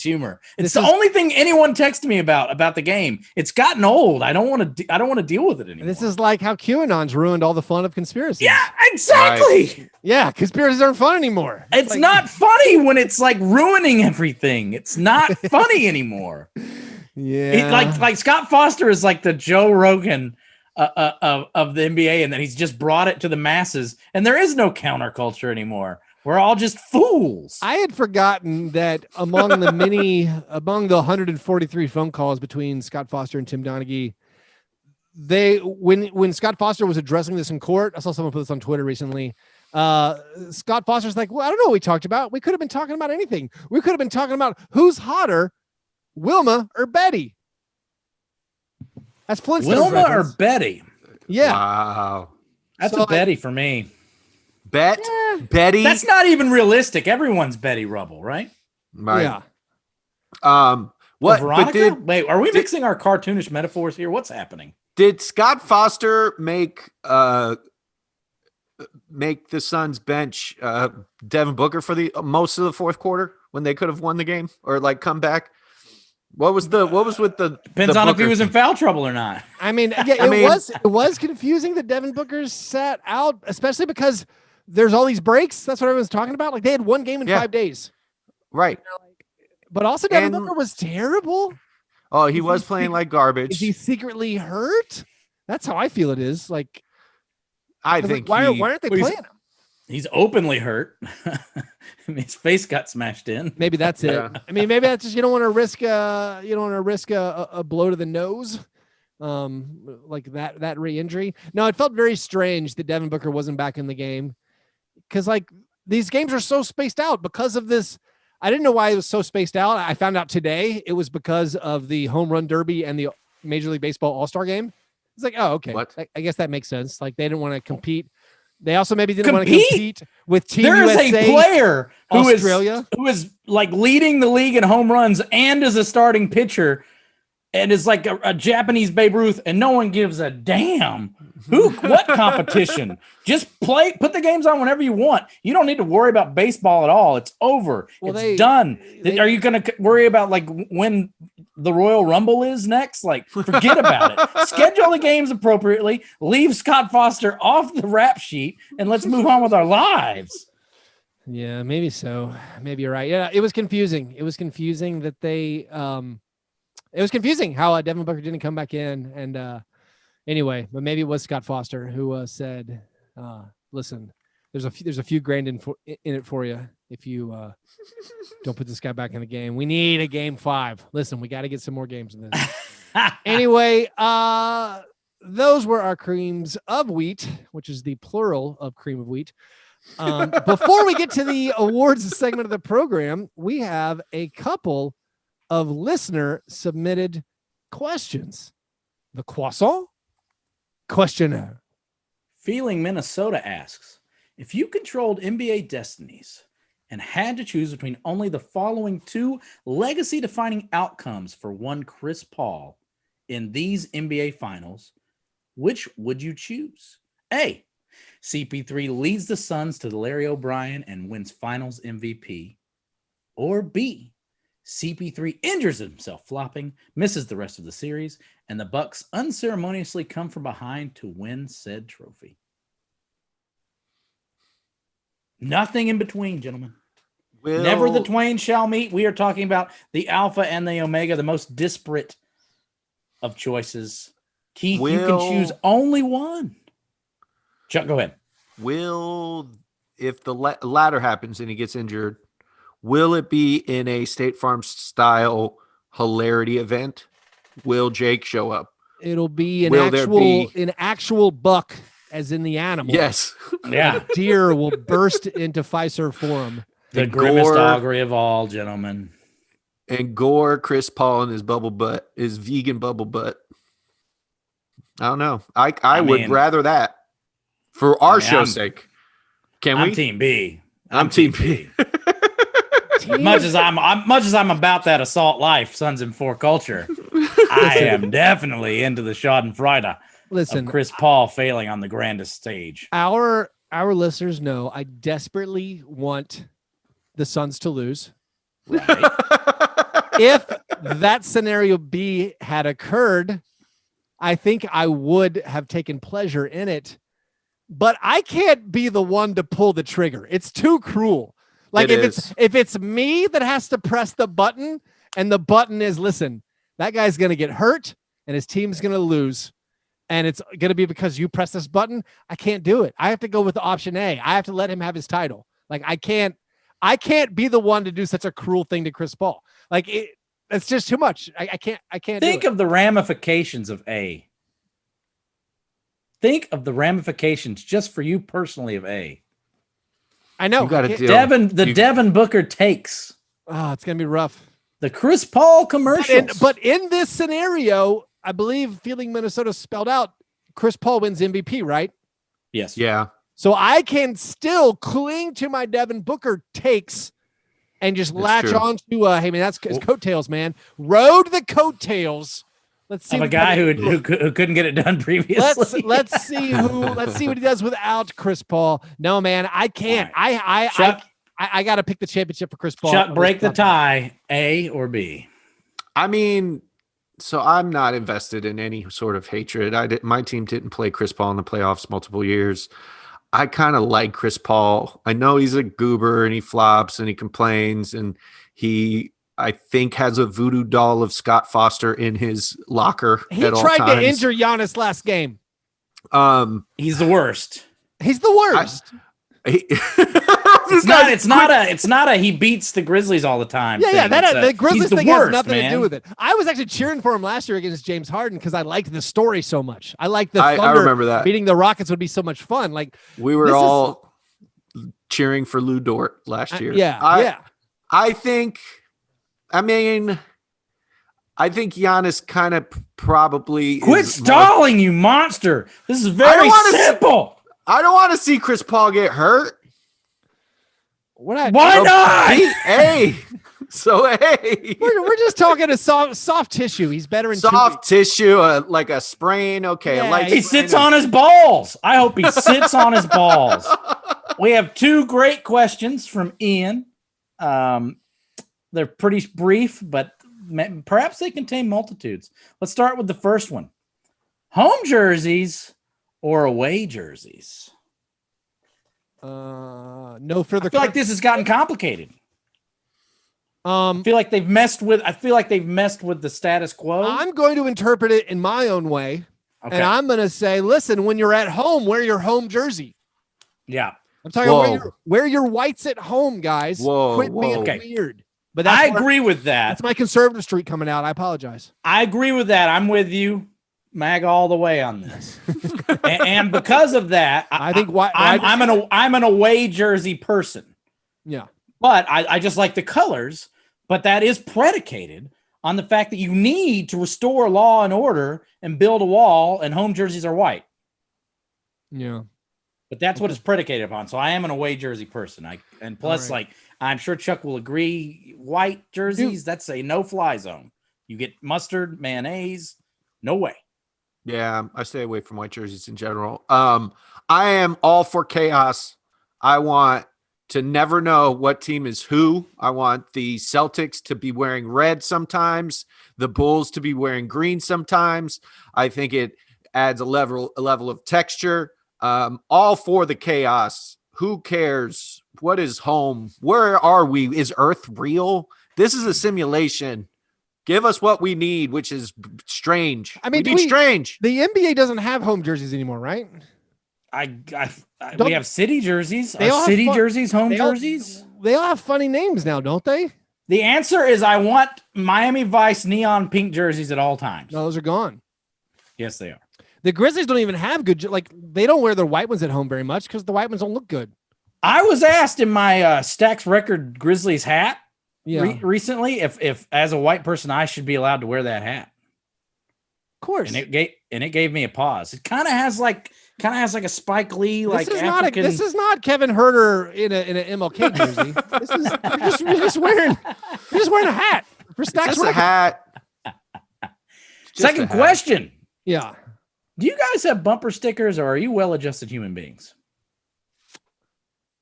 humor. It's the only thing anyone texted me about the game. It's gotten old. I don't want to deal with it anymore. This is like how QAnon's ruined all the fun of conspiracies. Yeah, exactly. Right. Yeah, conspiracies aren't fun anymore. It's not funny when it's ruining everything. It's not funny anymore. Yeah. Like Scott Foster is like the Joe Rogan of the NBA, and that he's just brought it to the masses, and there is no counterculture anymore. We're all just fools. I had forgotten that among the 143 phone calls between Scott Foster and Tim Donaghy, when Scott Foster was addressing this in court, I saw someone put this on Twitter recently. Scott Foster's like, well, I don't know what we talked about. We could have been talking about anything. We could have been talking about who's hotter, Wilma or Betty. That's Flintstones Wilma reference. or Betty? Yeah. Wow. That's a Betty for me. Betty. That's not even realistic. Everyone's Betty Rubble, right? Right. Yeah. What? Veronica? Wait, are we mixing our cartoonish metaphors here? What's happening? Did Scott Foster make the Suns bench Devin Booker for the most of the fourth quarter when they could have won the game or come back? What was with the depends the on Booker if he was in thing? foul trouble or not. I mean, yeah, it was confusing that Devin Booker sat out, especially because there's all these breaks. That's what everyone's talking about. They had one game in 5 days. Right. But also Devin Booker was terrible. Oh, he was playing like garbage. Is he secretly hurt? That's how I feel it is. I think why aren't they playing him? He's openly hurt. His face got smashed in. Maybe that's it. Yeah. I mean, maybe that's just you don't want to risk a blow to the nose, like that re-injury. No, it felt very strange that Devin Booker wasn't back in the game because like these games are so spaced out because of this. I didn't know why it was so spaced out. I found out today it was because of the home run derby and the Major League Baseball All-Star game. It's like, oh, okay. What? I guess that makes sense. Like they didn't want to compete. They also maybe didn't want to compete with Team There is USA, a player Australia, who is like leading the league in home runs and is a starting pitcher and is like a Japanese Babe Ruth, and no one gives a damn. What competition? Just put the games on whenever you want. You don't need to worry about baseball at all. It's over. It's done. Are you going to worry about like when the Royal Rumble is next? Like, forget about it. Schedule the games appropriately. Leave Scott Foster off the rap sheet, and let's move on with our lives. Yeah, maybe so. Maybe you're right. Yeah, it was confusing. It was confusing that they. It was confusing how Devin Booker didn't come back in, and anyway, but maybe it was Scott Foster who said, "Listen, there's a few grand in it for you if you don't put this guy back in the game. We need a game 5. Listen, we got to get some more games in this." Anyway, those were our creams of wheat, which is the plural of cream of wheat. Before we get to the awards segment of the program, we have a couple of listener submitted questions. The croissant questionnaire. Feeling Minnesota asks, if you controlled NBA destinies and had to choose between only the following 2 legacy-defining outcomes for one Chris Paul in these NBA finals, which would you choose? A, CP3 leads the Suns to Larry O'Brien and wins finals MVP. Or B, CP3 injures himself flopping, misses the rest of the series, and the Bucks unceremoniously come from behind to win said trophy. Nothing in between, gentlemen. Never the twain shall meet. We are talking about the alpha and the omega, the most disparate of choices. Keith, you can choose only one. Chuck, go ahead. If the latter happens and he gets injured, will it be in a State Farm style hilarity event? Will Jake show up? It'll be an actual buck, as in the animal. Yes. Yeah. Deer will burst into Fiserv Forum. The grimmest augury of all, gentlemen. And gore Chris Paul and his vegan bubble butt. I don't know. I would rather that for our show's sake. I'm Team B. I'm Team B. Much as I'm about that assault life, Sons in 4 culture, I am definitely into the Schadenfreude of Chris Paul failing on the grandest stage. Our listeners know I desperately want the Suns to lose. Right. If that scenario B had occurred, I think I would have taken pleasure in it. But I can't be the one to pull the trigger. It's too cruel. Like if it's me that has to press the button and the button is, listen, that guy's going to get hurt and his team's going to lose. And it's going to be because you press this button. I can't do it. I have to go with the option A. I have to let him have his title. Like I can't be the one to do such a cruel thing to Chris Paul. Like it's just too much. I can't think of the ramifications of A. Think of the ramifications just for you personally of A. I know. Devin Booker takes. Oh, it's going to be rough. The Chris Paul commercials. But in this scenario, I believe Feeling Minnesota spelled out Chris Paul wins MVP, right? Yes. Yeah. So I can still cling to my Devin Booker takes and just latch on to, hey, man, that's his coattails, man. Rode the coattails. Let's see. Of a guy who couldn't get it done previously. Let's see what he does without Chris Paul. No, man, I can't. Right. I got to pick the championship for Chris Paul. Chuck, break the tie, A or B? I mean, so I'm not invested in any sort of hatred. My team didn't play Chris Paul in the playoffs multiple years. I kind of like Chris Paul. I know he's a goober and he flops and he complains and I think has a voodoo doll of Scott Foster in his locker. He tried to injure Giannis last game. He's the worst. He's the worst. It's not a he beats the Grizzlies all the time. Yeah, the Grizzlies thing has nothing to do with it. I was actually cheering for him last year against James Harden because I liked the story so much. I liked the Thunder. I remember that. Beating the Rockets would be so much fun. Like we were all cheering for Lou Dort last year. I think Giannis kind of probably quit stalling, you monster. This is very simple. I don't want to see Chris Paul get hurt. Why not? Hey, we're just talking a soft tissue. He's better in soft tissue, like a sprain. Okay, he sits on his balls. I hope he sits on his balls. We have 2 great questions from Ian. They're pretty brief, but perhaps they contain multitudes. Let's start with the first one: home jerseys or away jerseys? No further. I feel like this has gotten complicated. I feel like they've messed with the status quo. I'm going to interpret it in my own way, and I'm going to say, listen, when you're at home, wear your home jersey. Yeah, I'm talking wear your whites at home, guys. Quit being weird. But I agree with that. That's my conservative streak coming out. I apologize. I agree with that. I'm with you. MAGA all the way on this, and because of that, I think I'm an away jersey person. Yeah, but I just like the colors. But that is predicated on the fact that you need to restore law and order and build a wall, and home jerseys are white. Yeah, but that's what it's predicated upon. So I am an away jersey person. Like I'm sure Chuck will agree. White jerseys, that's a no-fly zone. You get mustard, mayonnaise, no way. Yeah, I stay away from white jerseys in general. I am all for chaos. I want to never know what team is who. I want the Celtics to be wearing red sometimes, the Bulls to be wearing green sometimes. I think it adds a level of texture. All for the chaos. Who cares? What is home? Where are we? Is Earth real? This is a simulation. Give us what we need, which is strange. I mean, strange. The NBA doesn't have home jerseys anymore, right? We have city jerseys. City jerseys, home jerseys. They all have funny names now, don't they? The answer is I want Miami Vice neon pink jerseys at all times. No, those are gone. Yes, they are. The Grizzlies don't even have good. They don't wear their white ones at home very much because the white ones don't look good. I was asked in my Stax Record Grizzlies hat. Recently, if as a white person I should be allowed to wear that hat. Of course. And it gave me a pause. It kind of has like a Spike Lee African. This is not Kevin Herter in an MLK jersey. You're just wearing a hat for Stax Just Record. a hat. Second question. Yeah. Do you guys have bumper stickers, or are you well-adjusted human beings?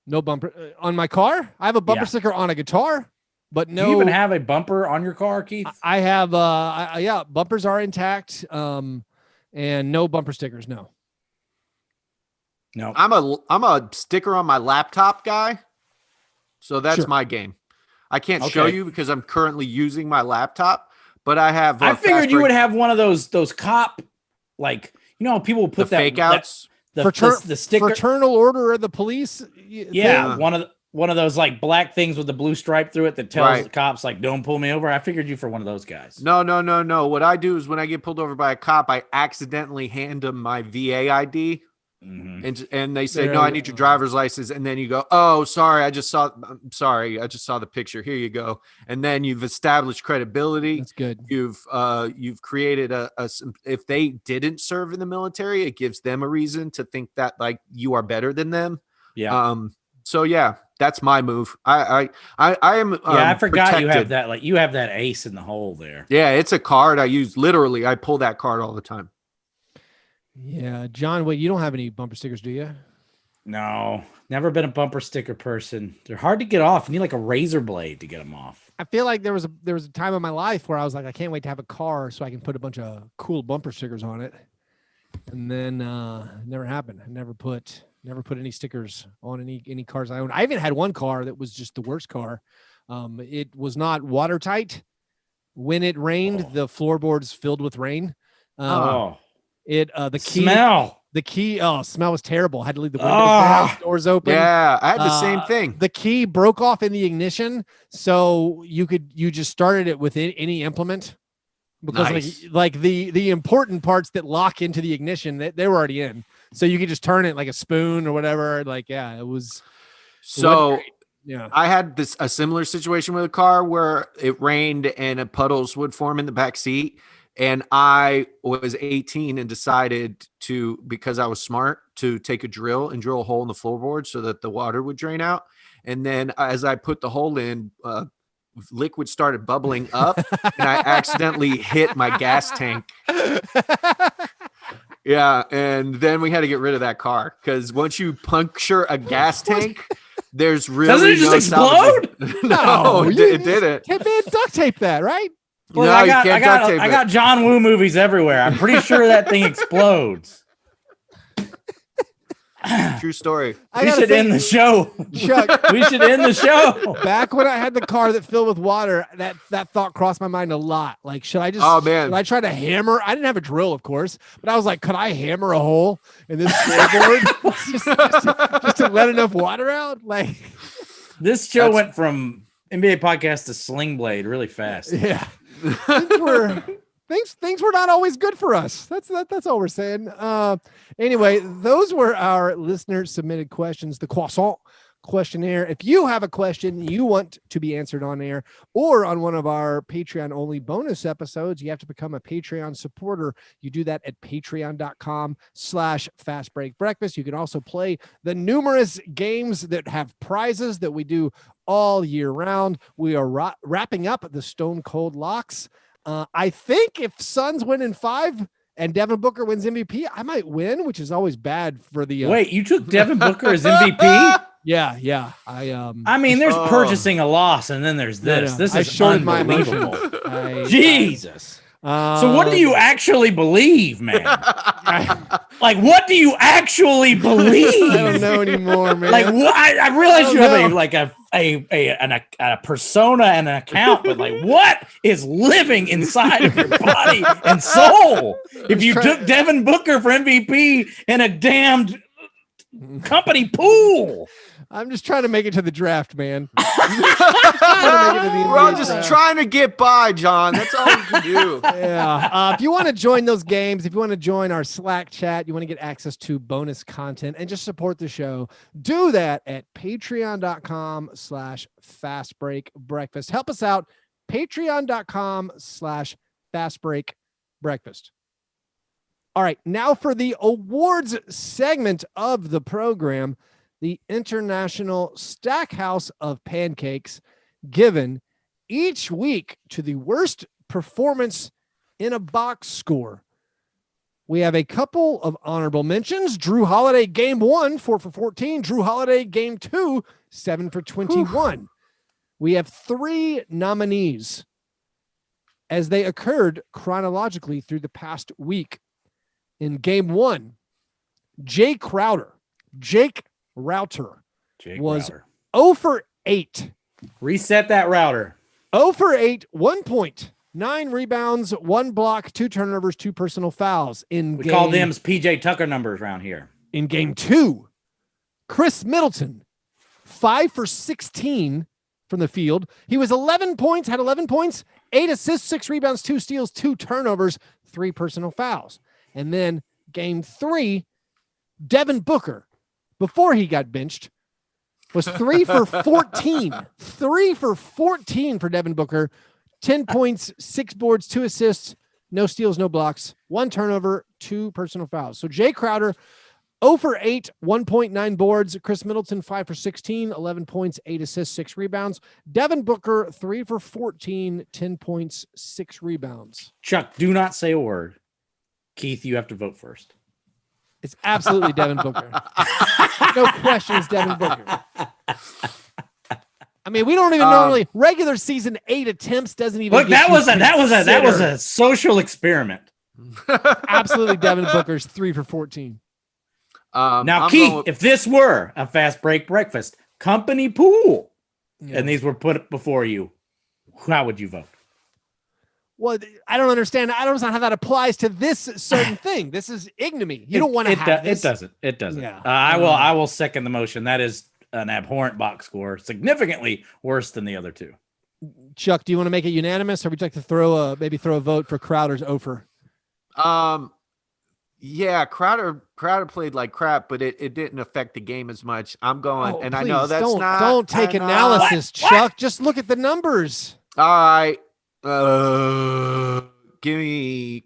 No bumper on my car. I have a bumper sticker on a guitar. But no, do you even have a bumper on your car, Keith? I have. Bumpers are intact. And no bumper stickers. No. I'm a sticker on my laptop guy. So that's my game. I can't show you because I'm currently using my laptop, but I have. I figured you would have one of those cop, people put the fake outs. The sticker. Fraternal Order of the Police. Yeah, one of those black things with the blue stripe through it that tells the cops don't pull me over. I figured you for one of those guys. No. What I do is when I get pulled over by a cop, I accidentally hand them my VA ID. Mm-hmm. And they say, no, I need your driver's license. And then you go, oh, sorry. I just saw the picture. Here you go. And then you've established credibility. That's good. You've created if they didn't serve in the military, it gives them a reason to think that you are better than them. Yeah. So yeah, that's my move. I am. I forgot protected. You have that. You have that ace in the hole there. Yeah, it's a card I use. Literally, I pull that card all the time. Yeah, John. Wait, you don't have any bumper stickers, do you? No, never been a bumper sticker person. They're hard to get off. You need a razor blade to get them off. I feel like there was a time in my life where I was like, I can't wait to have a car so I can put a bunch of cool bumper stickers on it, and then it never happened. I never put any stickers on any cars I own. I even had one car that was just the worst car. It was not watertight. When it rained, the floorboards filled with rain. The key smell. The key, smell was terrible. Had to leave the windows down, doors open. Yeah, I had the same thing. The key broke off in the ignition, so you just started it with any implement because Nice. like the important parts that lock into the ignition, they were already in, so you could just turn it like a spoon or whatever. Like, yeah, it was. So Yeah, I had a similar situation with a car where it rained and puddles would form in the back seat. And I was 18 and decided to, because I was smart, to take a drill and drill a hole in the floorboard so that the water would drain out. And then as I put the hole in, liquid started bubbling up and I accidentally hit my gas tank. Yeah. And then we had to get rid of that car because once you puncture a gas tank, there's really Doesn't it just explode? No, it didn't. Hey, man, duct tape that, right? Look, No, I you can't duct tape I it. got John Woo movies everywhere. I'm pretty sure that thing explodes. True story. We should end the show. Chuck, We should end the show. back when I had the car that filled with water, that thought crossed my mind a lot. Like, should I just? Oh, man. Should I try to hammer? I didn't have a drill, of course, but I was like, could I hammer a hole in this floorboard just to let enough water out? Like, This show went from NBA podcast to Sling Blade really fast. yeah. Things were not always good for us. That's all we're saying. Anyway, those were our listener submitted questions, the croissant questionnaire. If you have a question you want to be answered on air or on one of our Patreon only bonus episodes, you have to become a Patreon supporter. You do that at patreon.com/fastbreakbreakfast. You can also play the numerous games that have prizes that we do all year round. We are wrapping up the Stone Cold Locks. I think if Suns win in 5 and Devin Booker wins MVP, I might win, which is always bad for the. Wait, you took Devin Booker as MVP? Yeah. I mean, there's purchasing a loss, and then there's this. No. This I is shorted my unbelievable. emotions. Jesus. So what do you actually believe, man? Like, what do you actually believe? I don't know anymore, man. Like, what? I realize you have know. a persona and an account, but like, what is living inside of your body and soul? If you took Devin Booker for MVP in a damned company pool. I'm just trying to make it to the draft, man. We're all just trying to get by, John. That's all we can do. Yeah. If you want to join those games, if you want to join our Slack chat, you want to get access to bonus content and just support the show, do that at patreon.com/fastbreakbreakfast. Help us out. Patreon.com/fastbreakbreakfast. All right. Now for the awards segment of the program, the International Stackhouse of Pancakes, given each week to the worst performance in a box score. We have a couple of honorable mentions. Drew Holiday, game 1, 4 for 14. Drew Holiday, game 2, 7 for 21. We have 3 nominees as they occurred chronologically through the past week. In game 1, Jake Router was 0 for 8. Reset that router. 0 for 8, 1 point, 9 rebounds, 1 block, 2 turnovers, 2 personal fouls. We call them PJ Tucker numbers around here. In game 2, Chris Middleton, 5 for 16 from the field. He was 11 points, had 11 points, 8 assists, 6 rebounds, 2 steals, 2 turnovers, 3 personal fouls. And then game 3, Devin Booker, before he got benched, was 3 for 14. 3 for 14 for Devin Booker. 10 points, 6 boards, 2 assists, no steals, no blocks, 1 turnover, 2 personal fouls. So Jay Crowder, 0 for 8, 1.9 boards. Chris Middleton, 5 for 16, 11 points, 8 assists, 6 rebounds. Devin Booker, 3 for 14, 10 points, 6 rebounds. Chuck, do not say a word. Keith, you have to vote first. It's absolutely Devin Booker. No questions, Devin Booker. I mean, we don't even normally regular season 8 attempts doesn't even. Look, that was a social experiment. Absolutely, Devin Booker's 3 for 14. Now, Keith, if this were a fast break breakfast company pool, and these were put before you, how would you vote? Well, I don't understand. I don't know how that applies to this certain thing. This is ignominy. You don't want to have this. It doesn't. Yeah. I will second the motion. That is an abhorrent box score, significantly worse than the other two. Chuck, do you want to make it unanimous, or would you like to throw a vote for Crowder's Ofer? Yeah, Crowder played like crap, but it didn't affect the game as much. I'm going, and please, I know that's don't take analysis, Chuck. Just look at the numbers. All right. Give me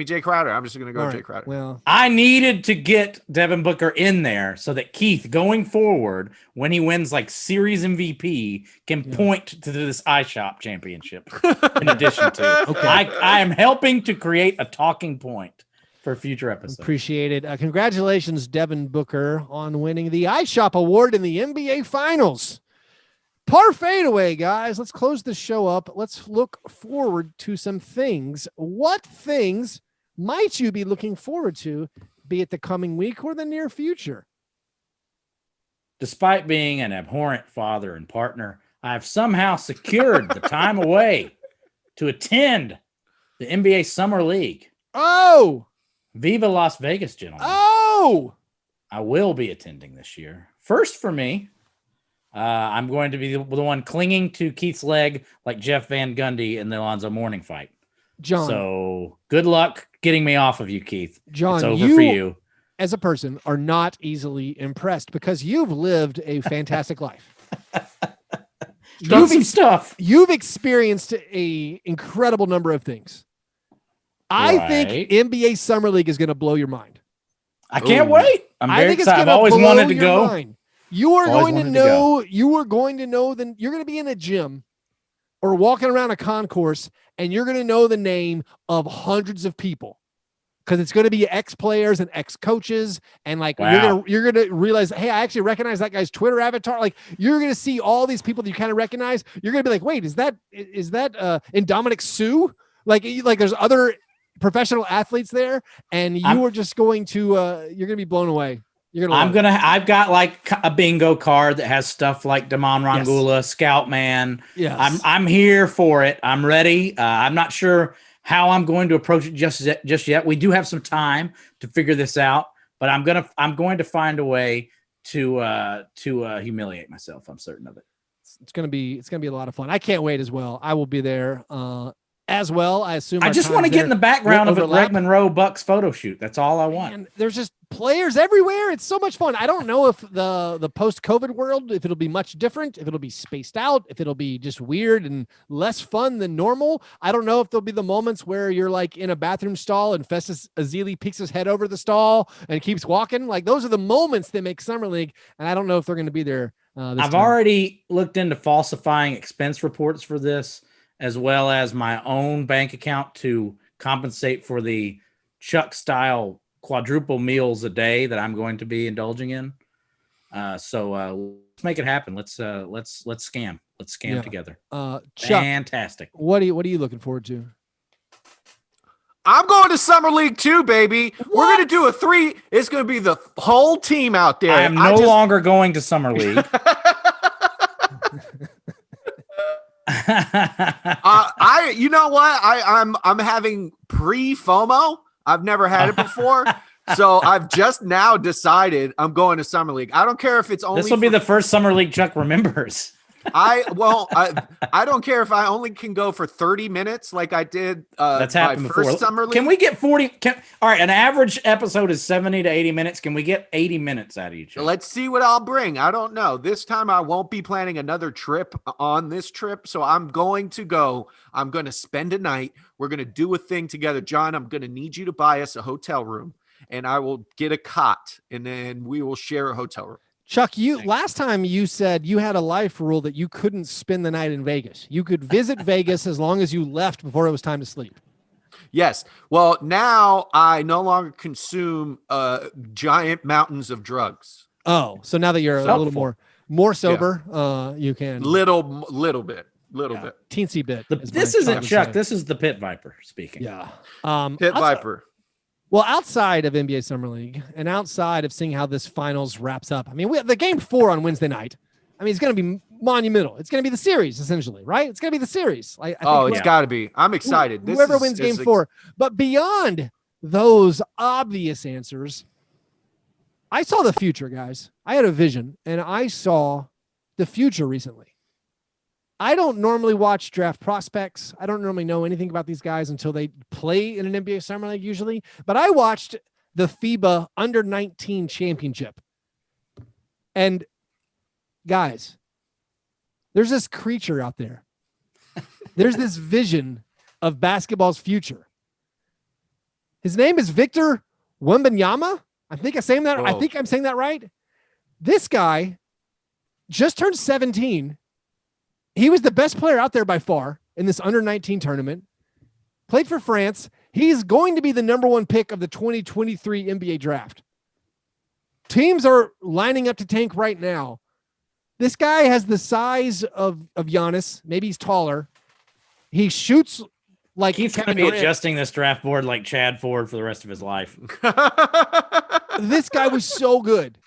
Jay Crowder. I'm just gonna go Jay Crowder. Well, I needed to get Devin Booker in there so that Keith, going forward, when he wins like series MVP, can point to this iShop championship. In addition to, I am helping to create a talking point for future episodes. Appreciate it. Congratulations, Devin Booker, on winning the iShop Award in the NBA Finals. Par fadeaway, guys. Let's close the show up. Let's look forward to some things. What things might you be looking forward to, be it the coming week or the near future? Despite being an abhorrent father and partner, I have somehow secured the time away to attend the NBA Summer League. Oh! Viva Las Vegas, gentlemen. Oh! I will be attending this year. First for me, I'm going to be the one clinging to Keith's leg like Jeff Van Gundy in the Alonzo Mourning fight. John. So good luck getting me off of you, Keith. John, it's over for you. As a person, are not easily impressed because you've lived a fantastic life. You've experienced a incredible number of things. I think NBA Summer League is going to blow your mind. I can't wait. I'm very excited. I've always wanted to go. Mind. You are going to know that you're going to be in a gym or walking around a concourse and you're going to know the name of hundreds of people because it's going to be ex-players and ex-coaches. And like, you're going to realize, hey, I actually recognize that guy's Twitter avatar. Like you're going to see all these people that you kind of recognize. You're going to be like, wait, is that Indomitick Sue? Like there's other professional athletes there and you are just going to, you're going to be blown away. I've got like a bingo card that has stuff like Damon Rangula, Scout Man. Yes. I'm here for it. I'm ready. I'm not sure how I'm going to approach it just yet. We do have some time to figure this out, but I'm going to find a way to humiliate myself. I'm certain of it. It's going to be a lot of fun. I can't wait as well. I will be there. As well, I assume. I just want to get in the background of a Greg Monroe Bucks photo shoot. That's all I want. And there's just players everywhere. It's so much fun. I don't know if the post-COVID world, if it'll be much different, if it'll be spaced out, if it'll be just weird and less fun than normal. I don't know if there'll be the moments where you're like in a bathroom stall and Festus Ezeli peeks his head over the stall and keeps walking. Like those are the moments that make Summer League. And I don't know if they're going to be there. I've already looked into falsifying expense reports for this, as well as my own bank account to compensate for the Chuck style quadruple meals a day that I'm going to be indulging in. So let's make it happen. Let's scam. Let's scam together. Chuck, fantastic. What are you looking forward to? I'm going to Summer League too, baby. What? We're going to do a 3. It's going to be the whole team out there. I am no longer going to Summer League. You know what? I'm having pre-FOMO. I've never had it before. So I've just now decided I'm going to Summer League. I don't care if it's only. This will be the first Summer League Chuck remembers. I don't care if I only can go for 30 minutes like I did that's happened before. Summer League. Can we get 40? All right, an average episode is 70 to 80 minutes. Can we get 80 minutes out of each other? Let's see what I'll bring. I don't know. This time I won't be planning another trip on this trip, so I'm going to go. I'm going to spend a night. We're going to do a thing together. John, I'm going to need you to buy us a hotel room, and I will get a cot, and then we will share a hotel room. Chuck, last time you said you had a life rule that you couldn't spend the night in Vegas. You could visit Vegas as long as you left before it was time to sleep. Yes. Well, now I no longer consume giant mountains of drugs. Oh, so now that you're a little more sober, you can little bit. Teensy bit. This isn't Chuck. This is the Pit Viper speaking. Yeah. Pit Viper. Well, outside of NBA Summer League and outside of seeing how this finals wraps up, I mean, the game 4 on Wednesday night. I mean, it's going to be monumental. It's going to be the series, essentially, right? It's going to be the series. I think it's got to be. I'm excited. Whoever wins game 4. But beyond those obvious answers, I saw the future, guys. I had a vision, and I saw the future recently. I don't normally watch draft prospects. I don't normally know anything about these guys until they play in an NBA Summer League usually. But I watched the FIBA Under-19 Championship. And guys, there's this creature out there. There's this vision of basketball's future. His name is Victor Wembanyama. I think I'm saying that right. This guy just turned 17. He was the best player out there by far in this under-19 tournament. Played for France. He's going to be the number 1 pick of the 2023 NBA draft. Teams are lining up to tank right now. This guy has the size of Giannis. Maybe he's taller. He shoots like he's going to be adjusting this draft board like Chad Ford for the rest of his life. This guy was so good.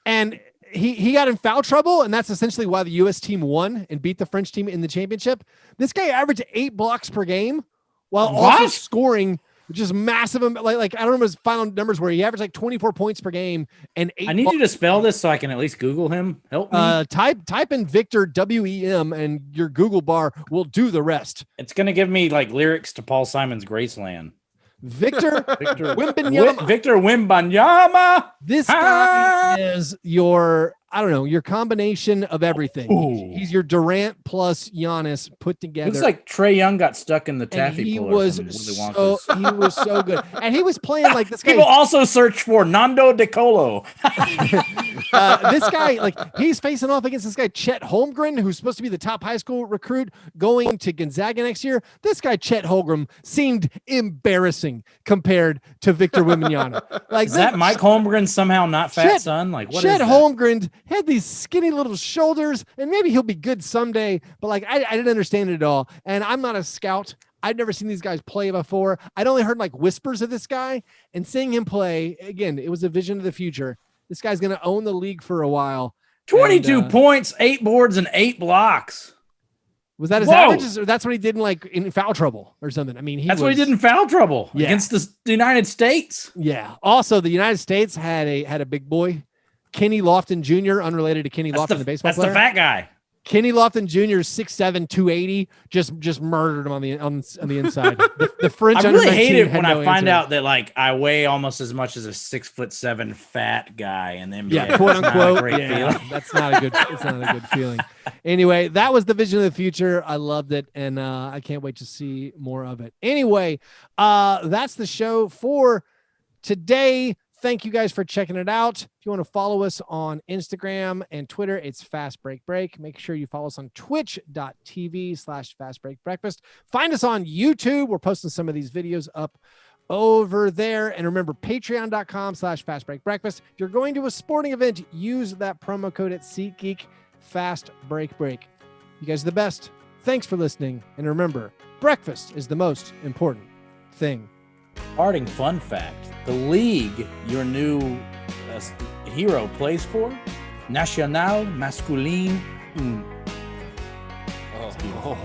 And he got in foul trouble, and that's essentially why the U.S. team won and beat the French team in the championship. This guy averaged 8 blocks per game while also scoring just massive. Like I don't remember his final numbers where he averaged like 24 points per game and 8. I need you to spell this so I can at least Google him. Help me. Type in Victor WEM and your Google bar will do the rest. It's going to give me like lyrics to Paul Simon's Graceland. Victor Wembanyama. Victor Wembanyama. This guy is your combination of everything. He's your Durant plus Giannis put together. Looks like Trae Young got stuck in the taffy he puller. Was so good. And he was playing like this guy. People also search for Nando De Colo. This guy, like, he's facing off against this guy, Chet Holmgren, who's supposed to be the top high school recruit going to Gonzaga next year. This guy, Chet Holmgren, seemed embarrassing compared to Victor Wembanyama. Like, is that Mike Holmgren somehow not fat, son? Like, what Chet is that? Holmgren had these skinny little shoulders, and maybe he'll be good someday, but like I didn't understand it at all. And I'm not a scout. I'd never seen these guys play before. I'd only heard like whispers of this guy, and seeing him play, again, it was a vision of the future. This guy's going to own the league for a while. 22 points, 8 boards, and 8 blocks. Was that his average? Or that's what he did in foul trouble or something? I mean, what he did in foul trouble against the United States. Yeah. Also, the United States had a big boy, Kenny Lofton Jr., unrelated to Kenny Lofton, the baseball player. That's the fat guy. Kenny Lofton Jr. is 6'7", 280, just murdered him on the inside. The French. I really hate it when I find out that like I weigh almost as much as a 6'7" fat guy, and then quote unquote. That's not a good. It's not a good feeling. Anyway, that was the vision of the future. I loved it, and I can't wait to see more of it. Anyway, that's the show for today. Thank you guys for checking it out. If you want to follow us on Instagram and Twitter, it's Fastbreak. Make sure you follow us on twitch.tv/fastbreakbreakfast. Find us on YouTube. We're posting some of these videos up over there. And remember, patreon.com/fastbreakbreakfast. If you're going to a sporting event, use that promo code at SeatGeek, FastBreakBreak. You guys are the best. Thanks for listening. And remember, breakfast is the most important thing. Parting fun fact. The league your new hero plays for, Nacional Masculin. Oh.